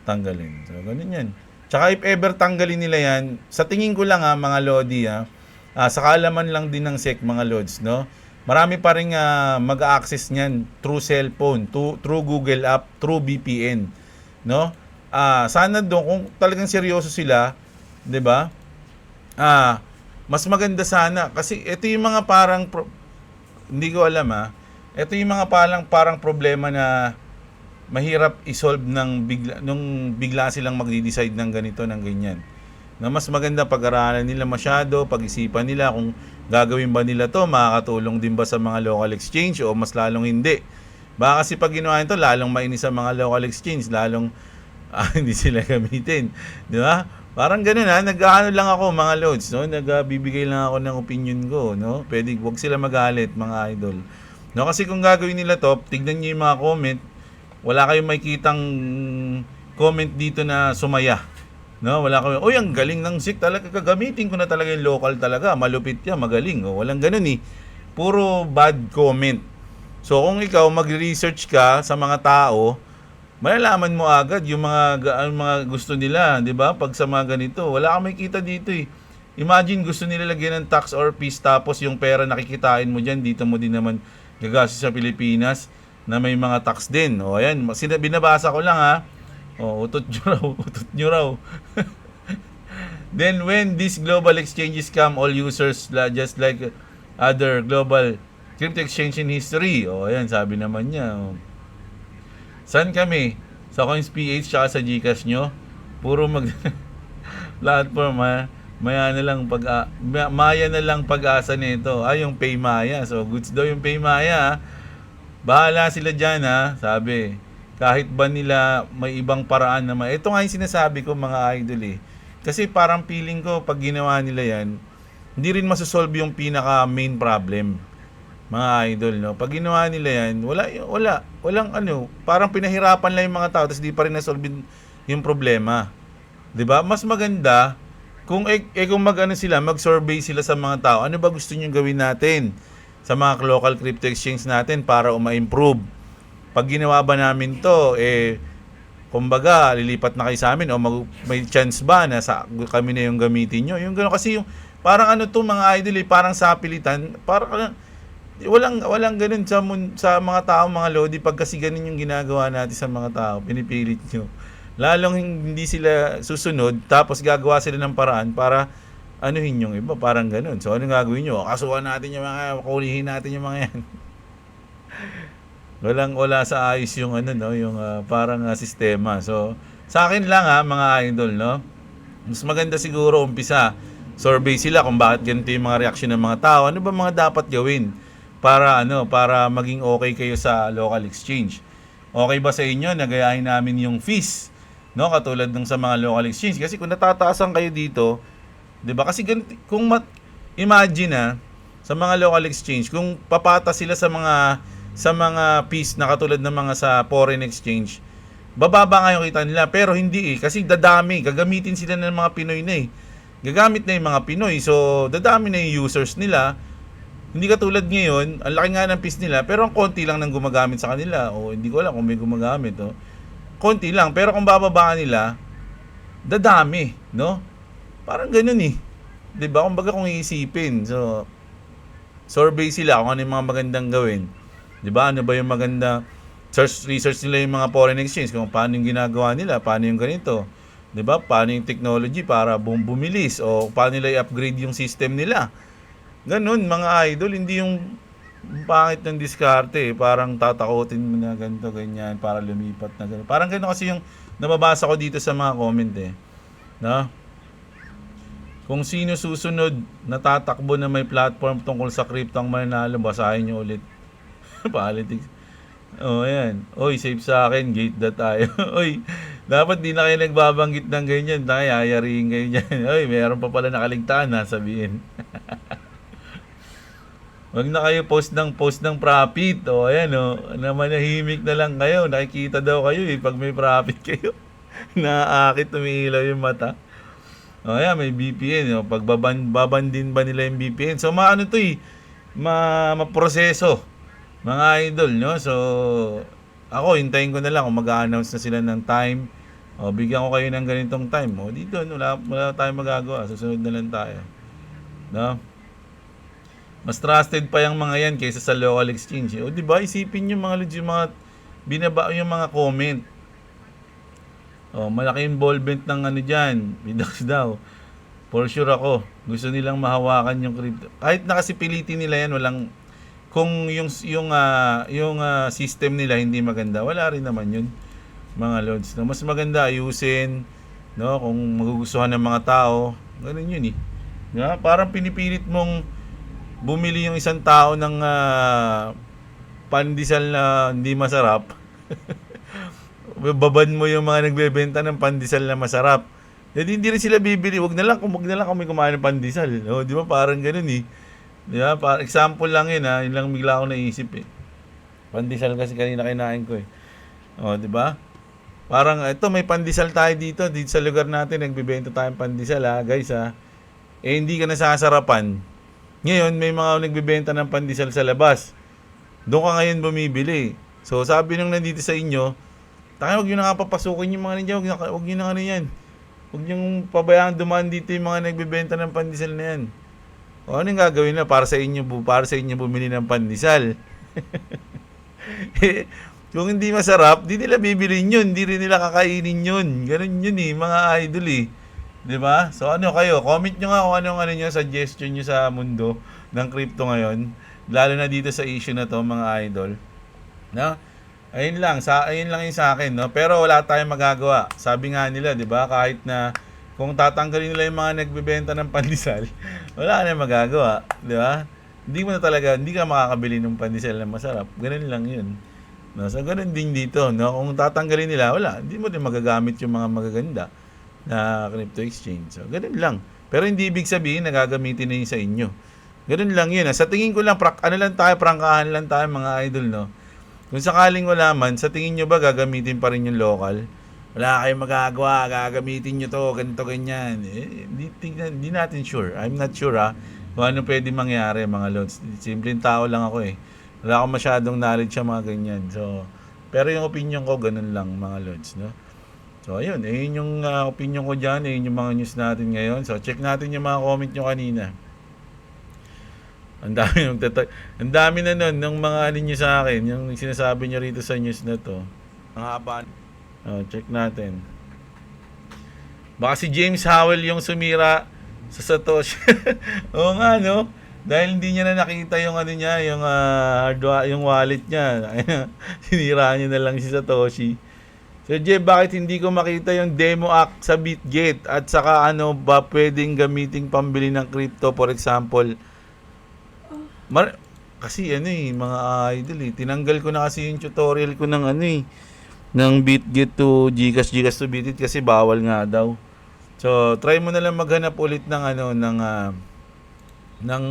tanggalin. So, ganun yan. Tsaka if ever tanggalin nila yan, sa tingin ko lang mga Lodi sa kaalaman lang din ng SEC mga Lods, no? Marami pa rin mag-access niyan through cellphone, through Google app, through VPN, no? Sana doon kung talagang seryoso sila, 'di ba? Mas maganda sana kasi ito yung mga parang hindi ko alam ito yung mga parang problema na mahirap i-solve nung bigla silang magde-decide ng ganito ng ganyan. Na mas maganda pag-aralan nila masyado, pag-isipan nila kung gagawin ba nila to, makakatulong din ba sa mga local exchange o mas lalong hindi. Baka kasi pag ginawa nito, lalong mainis sa mga local exchange, lalong hindi sila gamitin. Di ba? Parang ganun nag-ano lang ako mga loads, no? Nagbibigay lang ako ng opinion ko, no? Pwede, wag sila magalit mga idol. No, kasi kung gagawin nila to, tignan niyo yung mga comment, wala kayong makikitang comment dito na sumaya. No, wala kami. Ang galing ng SIC talaga, gagamitin ko na talaga yung local talaga. Malupit 'yan, magaling. Walang ganoon Puro bad comment. So kung ikaw magre-research ka sa mga tao, malalaman mo agad yung mga gusto nila, 'di ba? Pag sa mga ganito, wala kang makikita dito Imagine gusto nila lagyan ng tax or fees tapos yung pera nakikitain mo diyan, dito mo din naman gagastos sa Pilipinas na may mga tax din. Ayan, binabasa ko lang utot nyo raw. Then when these global exchanges come, all users just like other global crypto exchange in history. Ayan, sabi naman niya. Saan kami? Sa CoinsPH tsaka sa GCash nyo? Puro platform maya na lang pag-asa nito. Yung Paymaya. So goods daw yung Paymaya. Bahala sila dyan sabi. Kahit ba nila may ibang paraan naman. Ito nga yung sinasabi ko mga idol Kasi parang feeling ko pag ginawa nila yan, hindi rin masosolve yung pinaka main problem. Mga idol, no? Pag ginawa nila yan, walang parang pinahirapan lang yung mga tao tapos di pa rin nasolve yung problema. 'Di ba? Mas maganda kung mag-survey sila sa mga tao. Ano ba gusto niyo gawin natin sa mga local crypto exchange natin para ma-improve? Pag ginawa ba namin to, kumbaga, lilipat na kayo sa amin o may chance ba na kami na yung gamitin nyo? Yung gano'n kasi yung, parang mga idol parang sapilitan, parang walang gano'n sa mga tao, mga Lodi, pag kasi ganun yung ginagawa natin sa mga tao, pinipilit nyo. Lalong hindi sila susunod, tapos gagawa sila ng paraan para anuhin yung iba, parang gano'n. So, anong gagawin nyo? Kasuhan natin yung kulihin natin yung mga yan. Wala sa ayos yung yung parang sistema. So, sa akin lang mga idol, no? Mas maganda siguro umpisa. Survey sila kung bakit ganito yung mga reaksyon ng mga tao. Ano ba mga dapat gawin para para maging okay kayo sa local exchange? Okay ba sa inyo na gayahin namin yung fees, no? Katulad ng sa mga local exchange kasi kung natataasan kayo dito, 'di ba? Kasi kung imagine sa mga local exchange kung papata sila sa mga fees na katulad ng mga sa foreign exchange, bababa nga yung kita nila. Pero hindi kasi dadami. Gagamitin sila ng mga Pinoy na Gagamit na yung mga Pinoy. So, dadami na yung users nila. Hindi katulad ngayon, ang laki nga ng fees nila, pero ang konti lang nang gumagamit sa kanila. O hindi ko alam kung may gumagamit. Konti lang. Pero kung bababa nila, dadami. No? Parang ganun Diba? Kumbaga kung iisipin. So, survey sila kung ano yung mga magandang gawin. 'Di ba? Ano ba yung maganda? Research nila yung mga foreign exchange kung paano yung ginagawa nila, paano yung ganito. 'Di ba? Paano yung technology para bumilis o paano nila i-upgrade yung system nila. Ganun mga idol, hindi yung pangit ng diskarte, parang tatakotin mo na ganito ganyan para lumipat na ganun. Parang ganun kasi yung nababasa ko dito sa mga comment No? Kung sino susunod na tatakbo na may platform tungkol sa crypto ang mananalo, basahin nyo ulit. Politics. Ayan. Safe sa akin, gate na tayo. Dapat di na kayo nagbabanggit ng ganyan. Yayariin kayo dyan. Meron pa pala nakaligtaan sabihin. Wag na kayo post ng profit. O ayan o, manahimik na lang kayo. Nakikita daw kayo eh pag may profit kayo. Naaakit, umiilaw yung mata. O ayan, may VPN. O, pag babandin ba nila yung VPN? So maano to eh, maproseso mga idol, no? So ako, hintayin ko na lang kung mag-a-announce na sila ng time. O, bigyan ko kayo ng ganitong time. O, dito, wala tayong magagawa. Susunod na lang tayo. No? Mas trusted pa yung mga yan kaysa sa local exchange. O, di ba? Isipin yung mga legit, yung mga binaba, yung mga comment. O, malaki involvement ng ano dyan. Bidax daw. For sure ako. Gusto nilang mahawakan yung crypto. Kahit nakasipilitin nila yan, walang, kung yung system nila hindi maganda, wala rin naman yun, mga lods. No, mas maganda ayusin, no, kung magugustuhan ng mga tao, ganun yun eh. Yeah, parang pinipilit mong bumili yung isang tao ng pandesal na hindi masarap. Baban mo yung mga nagbebenta ng pandesal na masarap. Hindi rin sila bibili. Wag na lang kami kumain ng pandesal. No, di ba parang ganun eh. Di ba? Example lang yun ha. Yun lang bigla ako naisip eh. Pandesal kasi kanina kinain ko eh. O, di ba? Parang ito may pandesal tayo dito sa lugar natin, nagbebenta tayong pandesal ha, guys ha. Eh hindi ka nasasarapan. Ngayon may mga nagbebenta ng pandesal sa labas. Doon ka ngayon bumibili. So sabi nung nandito sa inyo, tayo wag niyo na nga papasukin yung mga ninyo, wag niyo na ano yan. Wag niyo pabayaan dumaan dito yung mga nagbebenta ng pandesal na yan. O anong gagawin na para sa inyo bumili ng pandesal? Kung hindi masarap, di nila bibilin yun, di rin nila kakainin yun. Ganun yun eh, mga idol eh. 'Di ba? So ano kayo? Comment nyo nga kung anong niyo, suggestion nyo sa mundo ng crypto ngayon. Lalo na dito sa issue na to, mga idol. No? Ayun lang yung sa akin, no? Pero wala tayong magagawa. Sabi nga nila, 'di ba? Kahit na kung tatanggalin nila yung mga nagbebenta ng pandesal, wala na magagawa, 'di ba? Hindi ka makakabili ng pandesal na masarap. Ganun lang 'yun. No, so ganun din dito, no? Kung tatanggalin nila, wala, hindi mo din magagamit yung mga magaganda na crypto exchange. So ganun lang. Pero hindi ibig sabihin na gagamitin na yun sa inyo. Ganun lang yun. Sa tingin ko lang, prangkahan lang tayo mga idol, no? Kung sakaling wala man, sa tingin nyo ba gagamitin pa rin yung local? Wala kayong magagawa, gagamitin nyo to, ganito, ganyan. Hindi natin sure. I'm not sure kung ano pwede mangyari, mga lods. Simpleng tao lang ako eh. Wala akong masyadong knowledge sa mga ganyan. So, pero yung opinion ko, ganun lang mga lods, no? So, ayun. Ayun yung opinion ko dyan. Ayun yung mga news natin ngayon. So, check natin yung mga comment nyo kanina. Ang dami na nun ng mga ano nyo sa akin. Yung sinasabi nyo rito sa news na to. Ang haba. Check natin. Baka si James Howell yung sumira sa Satoshi. Oo nga, no? Dahil hindi niya na nakita yung ano niya, yung wallet niya. Sinira niya na lang si Satoshi. So Jeff, bakit hindi ko makita yung demo act sa Bitget? At saka ano ba pwedeng gamiting pambili ng crypto, for example? Kasi ano mga idol tinanggal ko na kasi yung tutorial ko ng ano ng Bitget to Gcash to Bitget kasi bawal nga daw. So try mo na lang maghanap ulit ng ng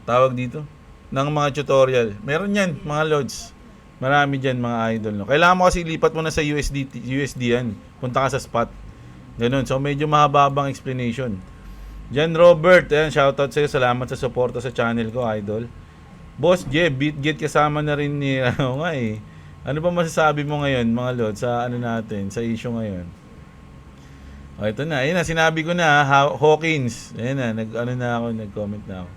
tawag dito ng mga tutorial. Meron yan mga lods. Marami dyan mga idol. No? Kailangan mo kasi ilipat mo na sa USD yan. Punta ka sa spot. Ganun. So medyo mahababang explanation. Jan Robert, ayan, shoutout sa'yo. Salamat sa suporta sa channel ko, idol. Boss Jeb, Bitget kasama na rin ni ano nga eh. Ano ba masasabi mo ngayon mga lods sa ano natin, sa issue ngayon? O ito na, ayun na, sinabi ko na Hawkins. Ayun na, nag-comment na ako.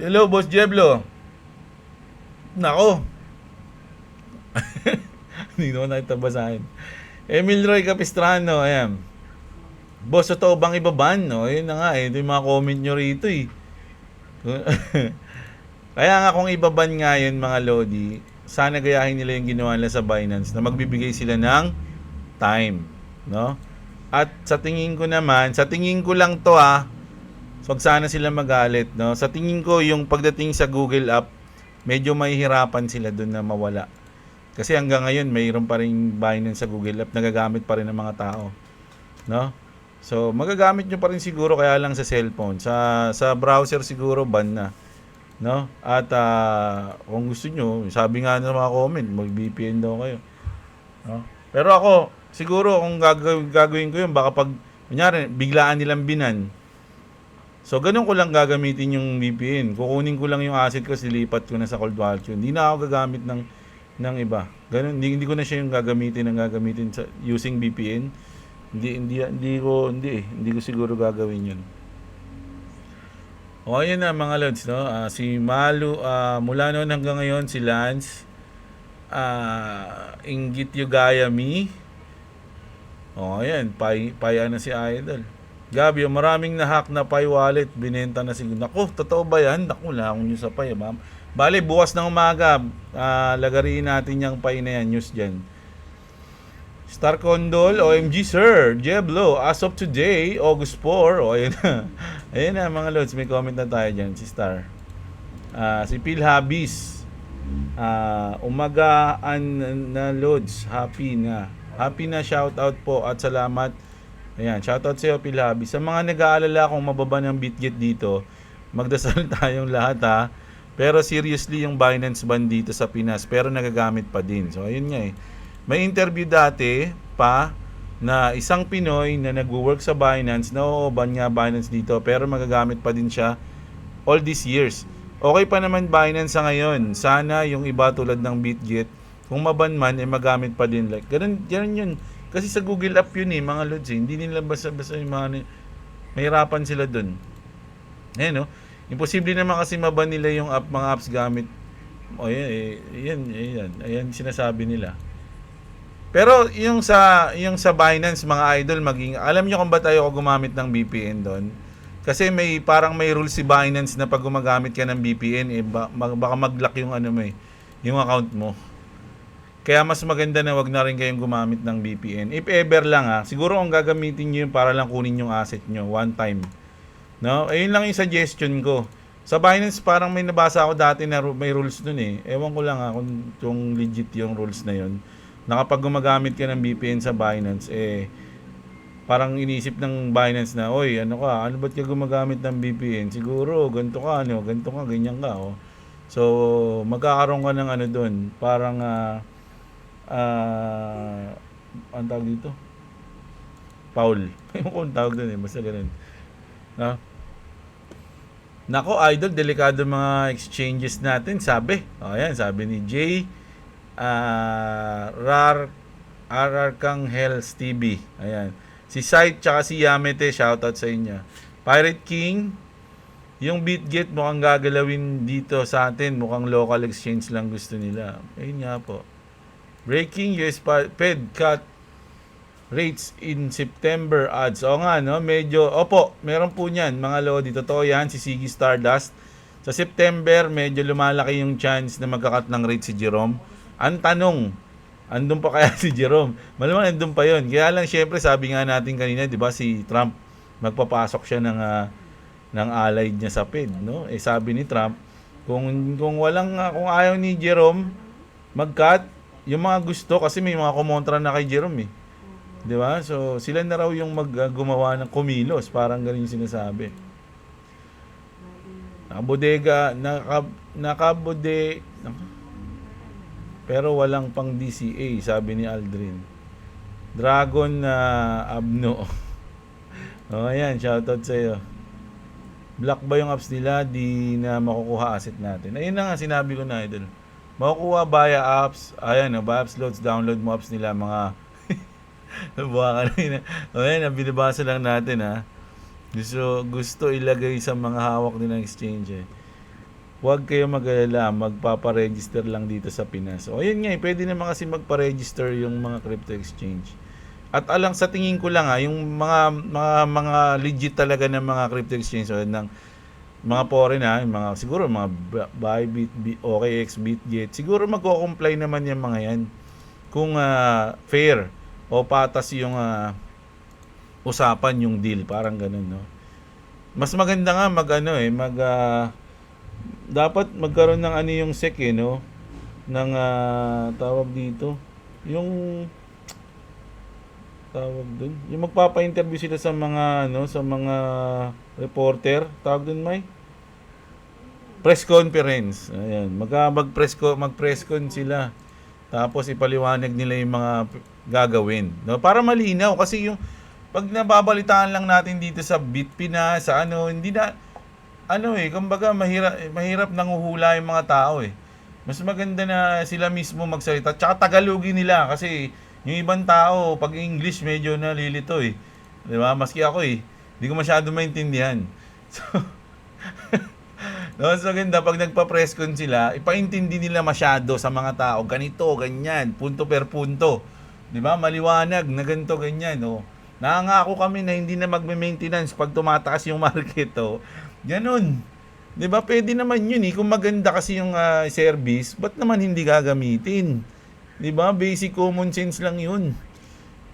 Hello, Boss Jeblo. Nako. Hindi naman nakita basahin. Emil Roy Capistrano, ayan. Boss, totoo bang ibaban? No? Ayun na nga, ito yung mga comment nyo rito eh. Kaya nga kung ibaban nga yun mga Lodi, sana gayahin nila yung ginawa nila sa Binance na magbibigay sila ng time. No? At sa tingin ko lang to so sana sila magalit. No? Sa tingin ko, yung pagdating sa Google app, medyo mahihirapan sila doon na mawala. Kasi hanggang ngayon, mayroon pa rin Binance sa Google App, nagagamit pa rin ng mga tao. No? So, magagamit nyo pa rin siguro, kaya lang sa cellphone. Sa browser siguro, ban na. no? At kung gusto nyo, sabi nga ng mga comment, mag-VPN daw kayo, no? Pero ako, siguro kung gagawin ko yun, baka pag kunyari biglaan nilang binan, so ganun ko lang gagamitin yung VPN. Kukunin ko lang yung asset ko, silipat ko na sa cold wallet yun. Hindi na ako gagamit ng iba. Ganun, hindi ko na siya yung gagamitin sa using VPN. Hindi ko siguro gagawin yun. O ayun na mga lods, no? Si Malu, mula noon hanggang ngayon si Lance, Inggit Yugayami. O ayan, pay na si Idol. Gabi, maraming na-hack na Pi wallet, binenta na siguro. Naku, totoo ba yan? Naku, wala akong news sa Pi, ma'am. Bale, bukas ng umaga, lagariin natin yung Pi na yan, news dyan. Star Condol, OMG sir, Jeblo, as of today, August 4, o ayun na. Ayun na mga lods, may comment na tayo dyan, si Star. Si Phil Habis, umagaan na lods, happy na shoutout po at salamat. Ayan, shoutout sa iyo Phil Habis. Sa mga nag-aalala kung mababa ng Bitget dito, magdasal tayong lahat ha. Pero seriously yung Binance ban dito sa Pinas, pero nagagamit pa din. So ayun nga eh. May interview dati pa na isang Pinoy na nag-work sa Binance, ban nga Binance dito, pero magagamit pa din siya all these years. Okay pa naman Binance sa ngayon. Sana yung iba tulad ng Bitget, kung maban man, magamit pa din. Like, ganun yun. Kasi sa Google app yun mga lods eh. Hindi nila basta-basta yung mahirapan sila dun. Ayan no. Imposible naman kasi maban nila yung mga apps gamit. O yan sinasabi nila. Pero yung sa Binance mga idol, alam niyo kung ba tayo gumamit ng VPN doon? Kasi parang may rule si Binance na pag gumagamit ka ng VPN baka mag-lock yung yung account mo. Kaya mas maganda na wag na rin kayong gumamit ng VPN. If ever lang siguro kung gagamitin niyo yun para lang kunin yung asset niyo one time. No? Ayun lang yung suggestion ko. Sa Binance parang may nabasa ako dati na may rules dun eh. Ewan ko lang kung legit yung rules na yun. Na kapag gumagamit ka ng VPN sa Binance, parang inisip ng Binance na, oy, ano ba't ka gumagamit ng VPN? Siguro, ganito ka, ganyan ka, oh. So, magkakaroon ka ng doon. Parang, ang tawag dito? Paul. Yung kung tawag doon basta ganun. No? Nako, idol, delikado mga exchanges natin, sabi. Sabi ni Jay, RR Kang Hells TV. Ayan. Si Sight tsaka si Yamete, shoutout sa inyo. Pirate King, yung Bitget mukhang gagalawin dito sa atin, mukhang local exchange lang gusto nila. Ayun nga po. Breaking US Fed cut rates in September ads. O nga, no? Meron po niyan, mga lodi. Totoo yan, si Siggy Stardust. Sa September, medyo lumalaki yung chance na magkakat ng rate si Jerome. Ang tanong, andun pa kaya si Jerome? Malamang andun pa yon. Kaya lang, syempre, sabi nga natin kanina, di ba, si Trump, magpapasok siya ng allied niya sa Fed, no? Sabi ni Trump, kung ayaw ni Jerome mag-cut, yung mga gusto, kasi may mga kumontra na kay Jerome, eh. Di ba? So, sila na raw yung gumawa ng kumilos. Parang ganun yung sinasabi. Pero walang pang DCA, sabi ni Aldrin. Dragon na Abno. Ayan, shoutout sa iyo. Black ba yung apps nila? Di na makukuha asset natin. Ayun na nga, sinabi ko na, idol. Makukuha via apps. Ayan, via apps loads, download mo apps nila, mga nabuha ka na. Ayan, binabasa lang natin Gusto ilagay sa mga hawak din ng exchange Huwag kayo mag-alala, magpaparegister lang dito sa Pinas. O ayun nga, pwede naman kasi magpa-register yung mga crypto exchange. At sa tingin ko lang yung mga legit talaga ng mga crypto exchange ng mga foreign siguro mga Bybit, OKX, Bitget, siguro magko-comply naman yung mga yan kung fair o patas yung usapan yung deal, parang ganun, no? Mas maganda nga dapat magkaroon ng yung SEC no, ng tawag dito, yung tawag dun, yung magpapa-interview sila sa mga sa mga reporter, tawag dun press conference. Ayan, mag-press con sila. Tapos ipaliwanag nila yung mga gagawin, no? Para malinaw kasi yung pag nababalitaan lang natin dito sa Bitpina, sa ano, hindi na kumbaga mahirap nanguhula yung mga tao eh. Mas maganda na sila mismo magsalita. Tsaka Tagalogin nila kasi yung ibang tao pag English medyo nalilito eh. 'Di ba? Maski ako eh, hindi ko masyado maintindihan. So, no, so ganda pag nagpa-press con sila, ipaintindi nila masyado sa mga tao, ganito, ganyan, punto per punto. 'Di ba? Maliwanag na ganito, ganyan, oh. Nangako kami na hindi na magme-maintenance pag tumataas yung market, oh. Ganun. 'Di ba? Pwede naman 'yun eh. Kung maganda kasi yung service, ba't naman hindi gagamitin? 'Di ba? Basic common sense lang 'yun.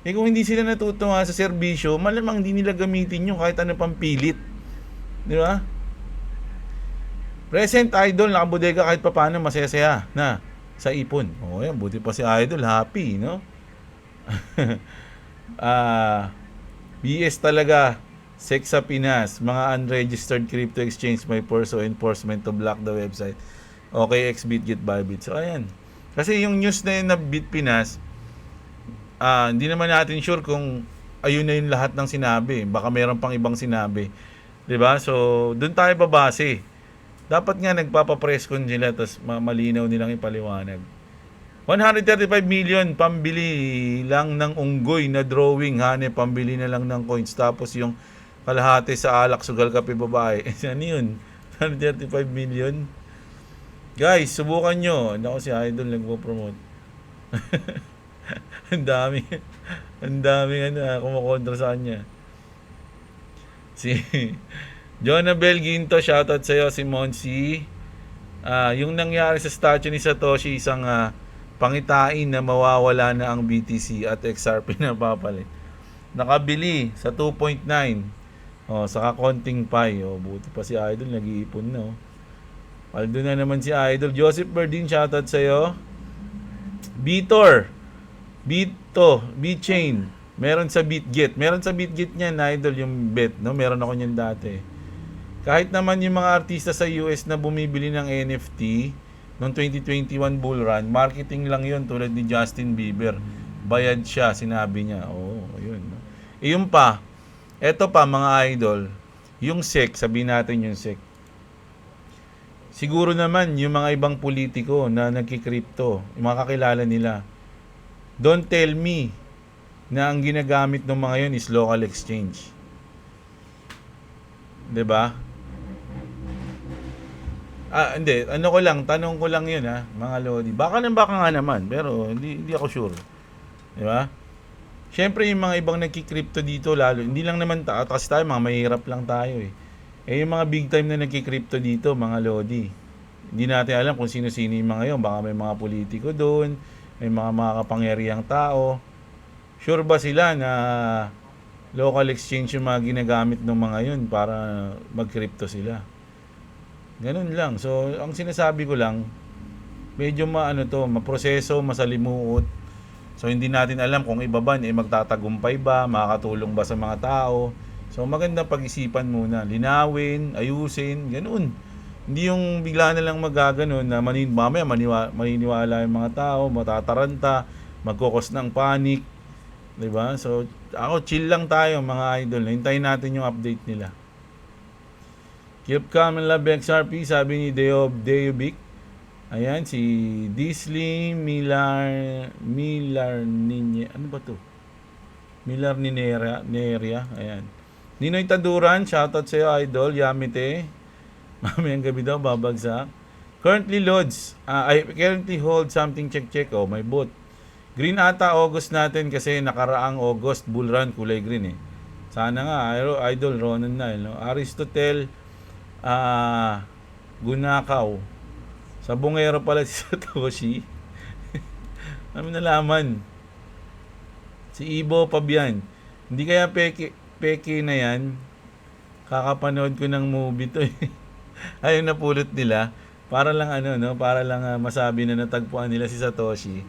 Eh kung hindi sila natutuwa sa serbisyo, malamang hindi nila gamitin 'yung kahit ano pang pilit. 'Di ba? Present Idol, nakabodega kahit papaano, masaya-saya na sa ipon. Oh, yan, buti pa si Idol, happy, no? BS talaga. Sex sa Pinas, mga unregistered crypto exchange may force o enforcement to block the website. Okay, Bitget, Bybit. So, ayan. Kasi yung news na yun na Bitpinas, hindi naman natin sure kung ayun na yung lahat ng sinabi. Baka meron pang ibang sinabi. 'Di ba? So, doon tayo babase. Dapat nga nagpapa-press con sila, tapos malinaw nilang ipaliwanag. 135 million pambili lang ng unggoy na drawing, hane, pambili na lang ng coins. Tapos yung kalahati sa alak, sugal, kape, babae. Ano yun? 135 million? Guys, subukan nyo. Ako si Idol nagpo-promote. Ang dami. Ang dami kumukontra sa kanya. Si Jonabel Ginto, shoutout sa'yo. Si Monsi. Yung nangyari sa statue ni Satoshi, isang pangitain na mawawala na ang BTC at XRP na papalit. Nakabili sa 2.9. Saka konting pie. Buti pa si Idol, nag-iipon na. Paldo na naman si Idol. Joseph Berdin, shoutout sa'yo. Bitor. B-Chain. Meron sa Bitget. Meron sa Bitget niyan, Idol, yung bet. No? Meron ako niyan dati. Kahit naman yung mga artista sa US na bumibili ng NFT noong 2021 bull run, marketing lang yun, tulad ni Justin Bieber. Bayad siya, sinabi niya. Yun. No? Yung pa, eto pa mga idol, yung SEC, sabihin natin yung SEC. Siguro naman yung mga ibang politiko na nagki-crypto, yung mga kakilala nila, don't tell me na ang ginagamit ng mga yun is local exchange. 'Di ba? Hindi. Tanong ko lang yun mga lodi. Baka nga naman, pero hindi ako sure. 'Di ba? Siyempre yung mga ibang nagki-crypto dito lalo, hindi lang naman kasi tayo mga mahirap lang tayo eh. Yung mga big time na nagki-crypto dito, mga lodi. Hindi natin alam kung sino-sino yung mga yun. Baka may mga politiko doon, may mga kapangyarihang tao. Sure ba sila na local exchange yung mga ginagamit ng mga yun para mag-crypto sila? Ganun lang. So, ang sinasabi ko lang, medyo maproseso, masalimuot. So, hindi natin alam kung ibaban, magtatagumpay ba, makakatulong ba sa mga tao. So, maganda pag-isipan muna. Linawin, ayusin, ganun. Hindi yung bigla na lang magaganon na mamaya maniniwala yung mga tao, matataranta, magkukos ng panic. 'Di ba? So, ako chill lang tayo mga idol. Hintayin natin yung update nila. Keep calm and love XRP, sabi ni Deobic. Ayan, si Disley Milar Ninya. Ano ba to? Milar Neria. Ayan. Ninoy Taduran, shoutout sa'yo, idol. Yamite. Mamayang gabi daw, babagsak. Currently hold something check. May bot. Green ata August natin kasi nakaraang August bull run, kulay green eh. Sana nga, idol, Ronan na. No? Aristotle Gunakaw. Sa bungero pala si Satoshi. Namin nalaman. Si Ibo Pabian. Hindi kaya peke na yan. Kakapanood ko ng movie to eh. Ayun, napulot nila. Para lang para lang masabi na natagpuan nila si Satoshi.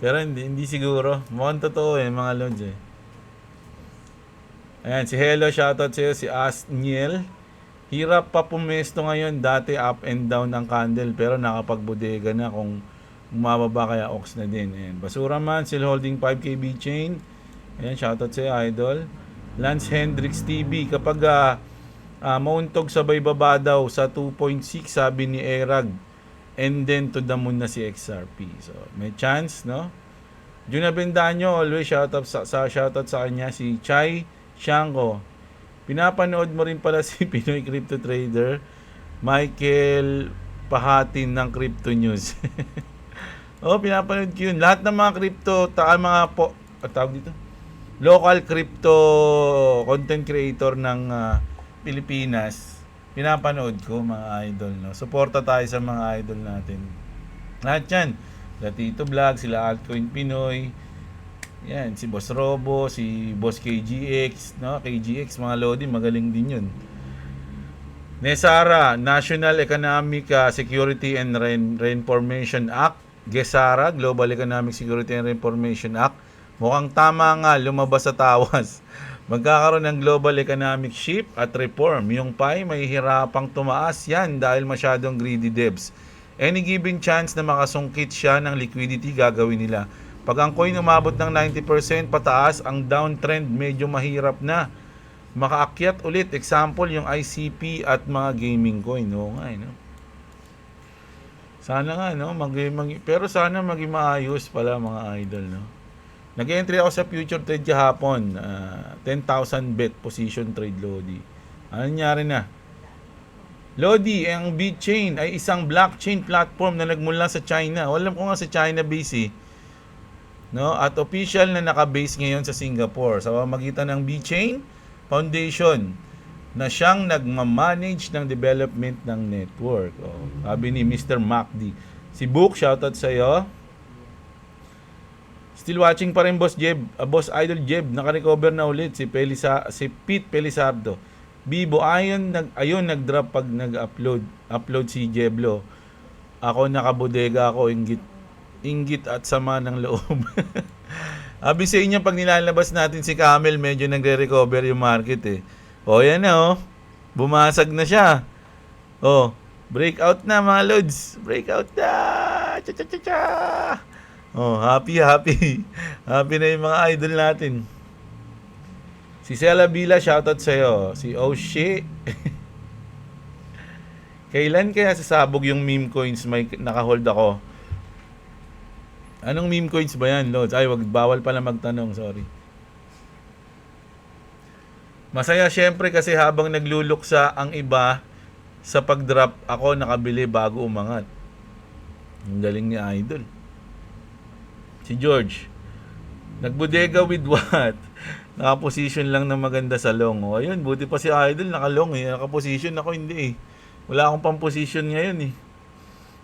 Pero hindi siguro. Mukhang totoo mga lods eh. Ayan, si Hello, shoutout sa'yo. Si Asniel. Hirap pa pumesto ngayon. Dati up and down ang candle pero nakapagbodega na kung bumababa kaya ox na din. Ayan. Basura man, still holding 5K B chain. Ayan, shoutout sa idol. Lance Hendricks TV. Kapag mauntog sabay baba daw sa 2.6 sabi ni Erag. And then to the moon na si XRP. So, may chance, no? Juna Bendaño, always shoutout sa kanya. Si Chai Shango. Pinapanood mo rin pala si Pinoy Crypto Trader, Michael Pahatin ng Crypto News. Pinapanood ko yun. Lahat ng mga crypto, mga tawag dito, local crypto content creator ng Pilipinas, pinapanood ko, mga idol. No? Suporta tayo sa mga idol natin. Lahat yan. Sila Tito Vlog, sila Altcoin Pinoy, yan, si Boss Robo, si Boss KGX, no? KGX, mga Lodi, magaling din yun. Nesara, National Economic Security and Reinformation Act. GESARA, Global Economic Security and Reinformation Act. Mukhang tama nga, lumabas sa tawas. Magkakaroon ng global economic shift at reform. Yung PAI may hirapang tumaas yan dahil masyadong greedy devs. Any given chance na makasungkit siya ng liquidity, gagawin nila. Pag ang coin umabot ng 90% pataas, ang downtrend medyo mahirap na. Makaakyat ulit. Example, yung ICP at mga gaming coin. Oo nga, no? Sana nga, no? Pero sana maging maayos pala, mga idol, no? Nag-entry ako sa future trade kahapon. 10,000 bet position trade, Lodi. Ano nangyari na? Lodi, ang BitChain ay isang blockchain platform na nagmula sa China. Alam ko nga sa China base, no? At official na naka-base ngayon sa Singapore sa pamamagitan ng BitChain Foundation na siyang nagma-manage ng development ng network. Sabi ni Mr. MacD. Si Book, shoutout sa iyo. Still watching pa rin, Boss Jeb. Boss Idol Jeb, naka-recover na ulit si Pete Pelizardo. Bibo, ayun nag-drop pag upload si Jeblo. Ako nakabodega ako, inggit at sama ng loob. Abi sa inyo, pag nilalabas natin si Camel, medyo nagre-recover yung market eh. Yan na bumasag na siya. Breakout na mga lods. Breakout na. Cha-cha-cha-cha. Happy. Happy na yung mga idol natin. Si Sela Bila, shoutout sa'yo. Si Oshie. Kailan kaya sasabog yung meme coins? May nakahold ako. Anong meme coins ba yan, Lods? Bawal pala magtanong, sorry. Masaya syempre kasi habang nagluluksa ang iba sa pag-drop, ako nakabili bago umangat. Ang galing ni Idol. Si George, nagbodega with what? Nakaposition lang na maganda sa long. Ayun, buti pa si Idol nakalong eh. Nakaposition ako hindi eh. Wala akong pang-position ngayon eh.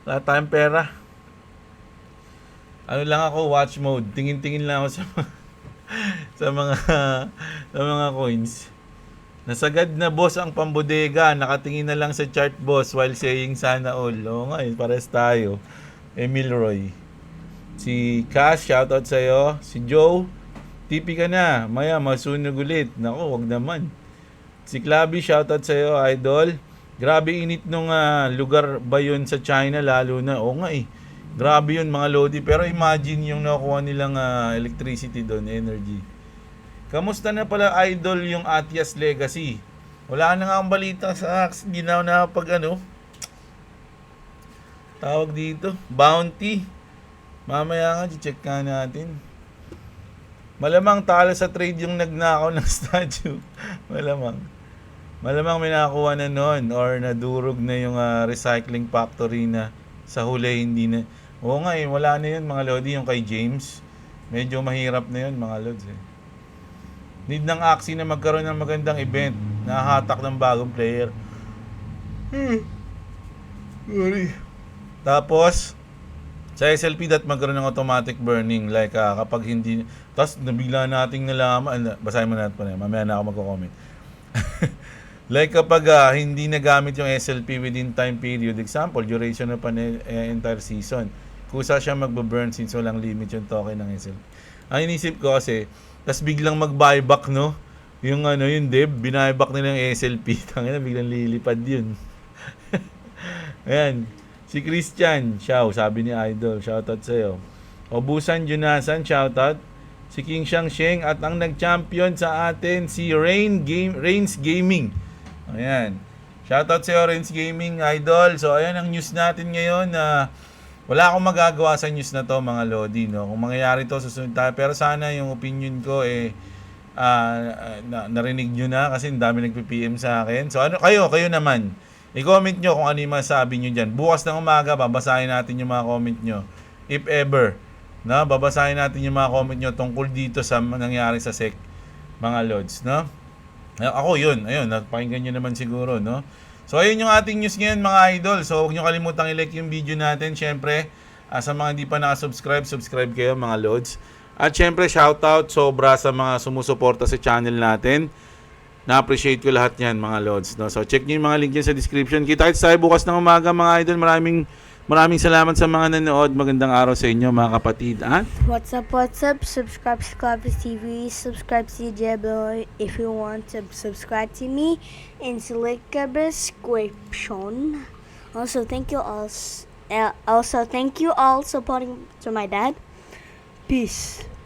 Wala tayong pera. Ano lang ako, watch mode. Tingin-tingin lang ako sa mga coins. Nasagad na boss ang pambodega. Nakatingin na lang sa chart boss while saying sana all. Oo nga, pares tayo. Emil Roy. Si Cash, shoutout sa'yo. Si Joe, tipi ka na. Maya, masunog ulit. Naku, wag naman. Si Claby, shoutout sa'yo, idol. Grabe init nung lugar ba yun sa China, lalo na. Oo nga eh. Grabe yun mga Lodi. Pero imagine yung nakuha nilang electricity doon, energy. Kamusta na pala, idol, yung Atias Legacy? Wala na nga ang balita sa Axe. Hindi na pag tawag dito, bounty. Mamaya nga, check ka natin. Malamang talo sa trade yung nagnakaw ng statue. Malamang may nakakuha na noon or nadurog na yung recycling factory na sa huli hindi na. Oo nga wala na yun mga Lodi, yung kay James. Medyo mahirap na yun mga Lods eh. Need ng Axie na magkaroon ng magandang event. Nahahatak ng bagong player. Sorry. Tapos, sa SLP magkaroon ng automatic burning. Like kapag hindi, tapos nabigla nating nalaman, basahin mo natin pa na, mamaya na ako magko-comment. Like kapag hindi nagamit yung SLP within time period, example, duration na pa entire season, kusa siya magbe-burn since walang limit yung token ng SLP. Ang inisip ko kasi, tas biglang mag-buyback, no? Yung yung dev, binayback nila yung SLP. Tangina, biglang lilipad yun. Ayan. Si Christian, Xiao, sabi ni Idol. Shoutout sa'yo. Obusan Junasan, shoutout. Si King Shang Sheng at ang nag-champion sa atin, si Reigns Gaming. Ayan. Shoutout sa'yo, Reigns Gaming, Idol. So, ayan ang news natin ngayon na wala akong magagawa sa news na to, mga Lodi. No? Kung mangyayari to, susunod tayo. Pero sana yung opinion ko, narinig nyo na kasi ang dami nagpi-PM sa akin. So kayo naman, i-comment nyo kung ano yung masasabi nyo dyan. Bukas ng umaga, babasahin natin yung mga comment nyo. If ever, no? Babasahin natin yung mga comment nyo tungkol dito sa nangyari sa SEC, mga Lods. No? Ako yun, ayun, napakinggan nyo naman siguro. No? So ayun yung ating news ngayon, mga idol. So huwag nyo kalimutang i-like yung video natin. Syempre, sa mga hindi pa nakasubscribe, subscribe kayo, mga Lods. At syempre, shoutout sobra sa mga sumusuporta sa channel natin. Na-appreciate ko lahat yan, mga Lods. No? So, check nyo yung mga link yan sa description. Kita-kits tayo bukas ng umaga, mga idol. Maraming salamat sa mga nanood. Magandang araw sa inyo, mga kapatid. At What's up? Subscribe to Clovis TV. Subscribe to Jeblo if you want to subscribe to me. And select the description. Also, thank you all supporting to my dad. Peace.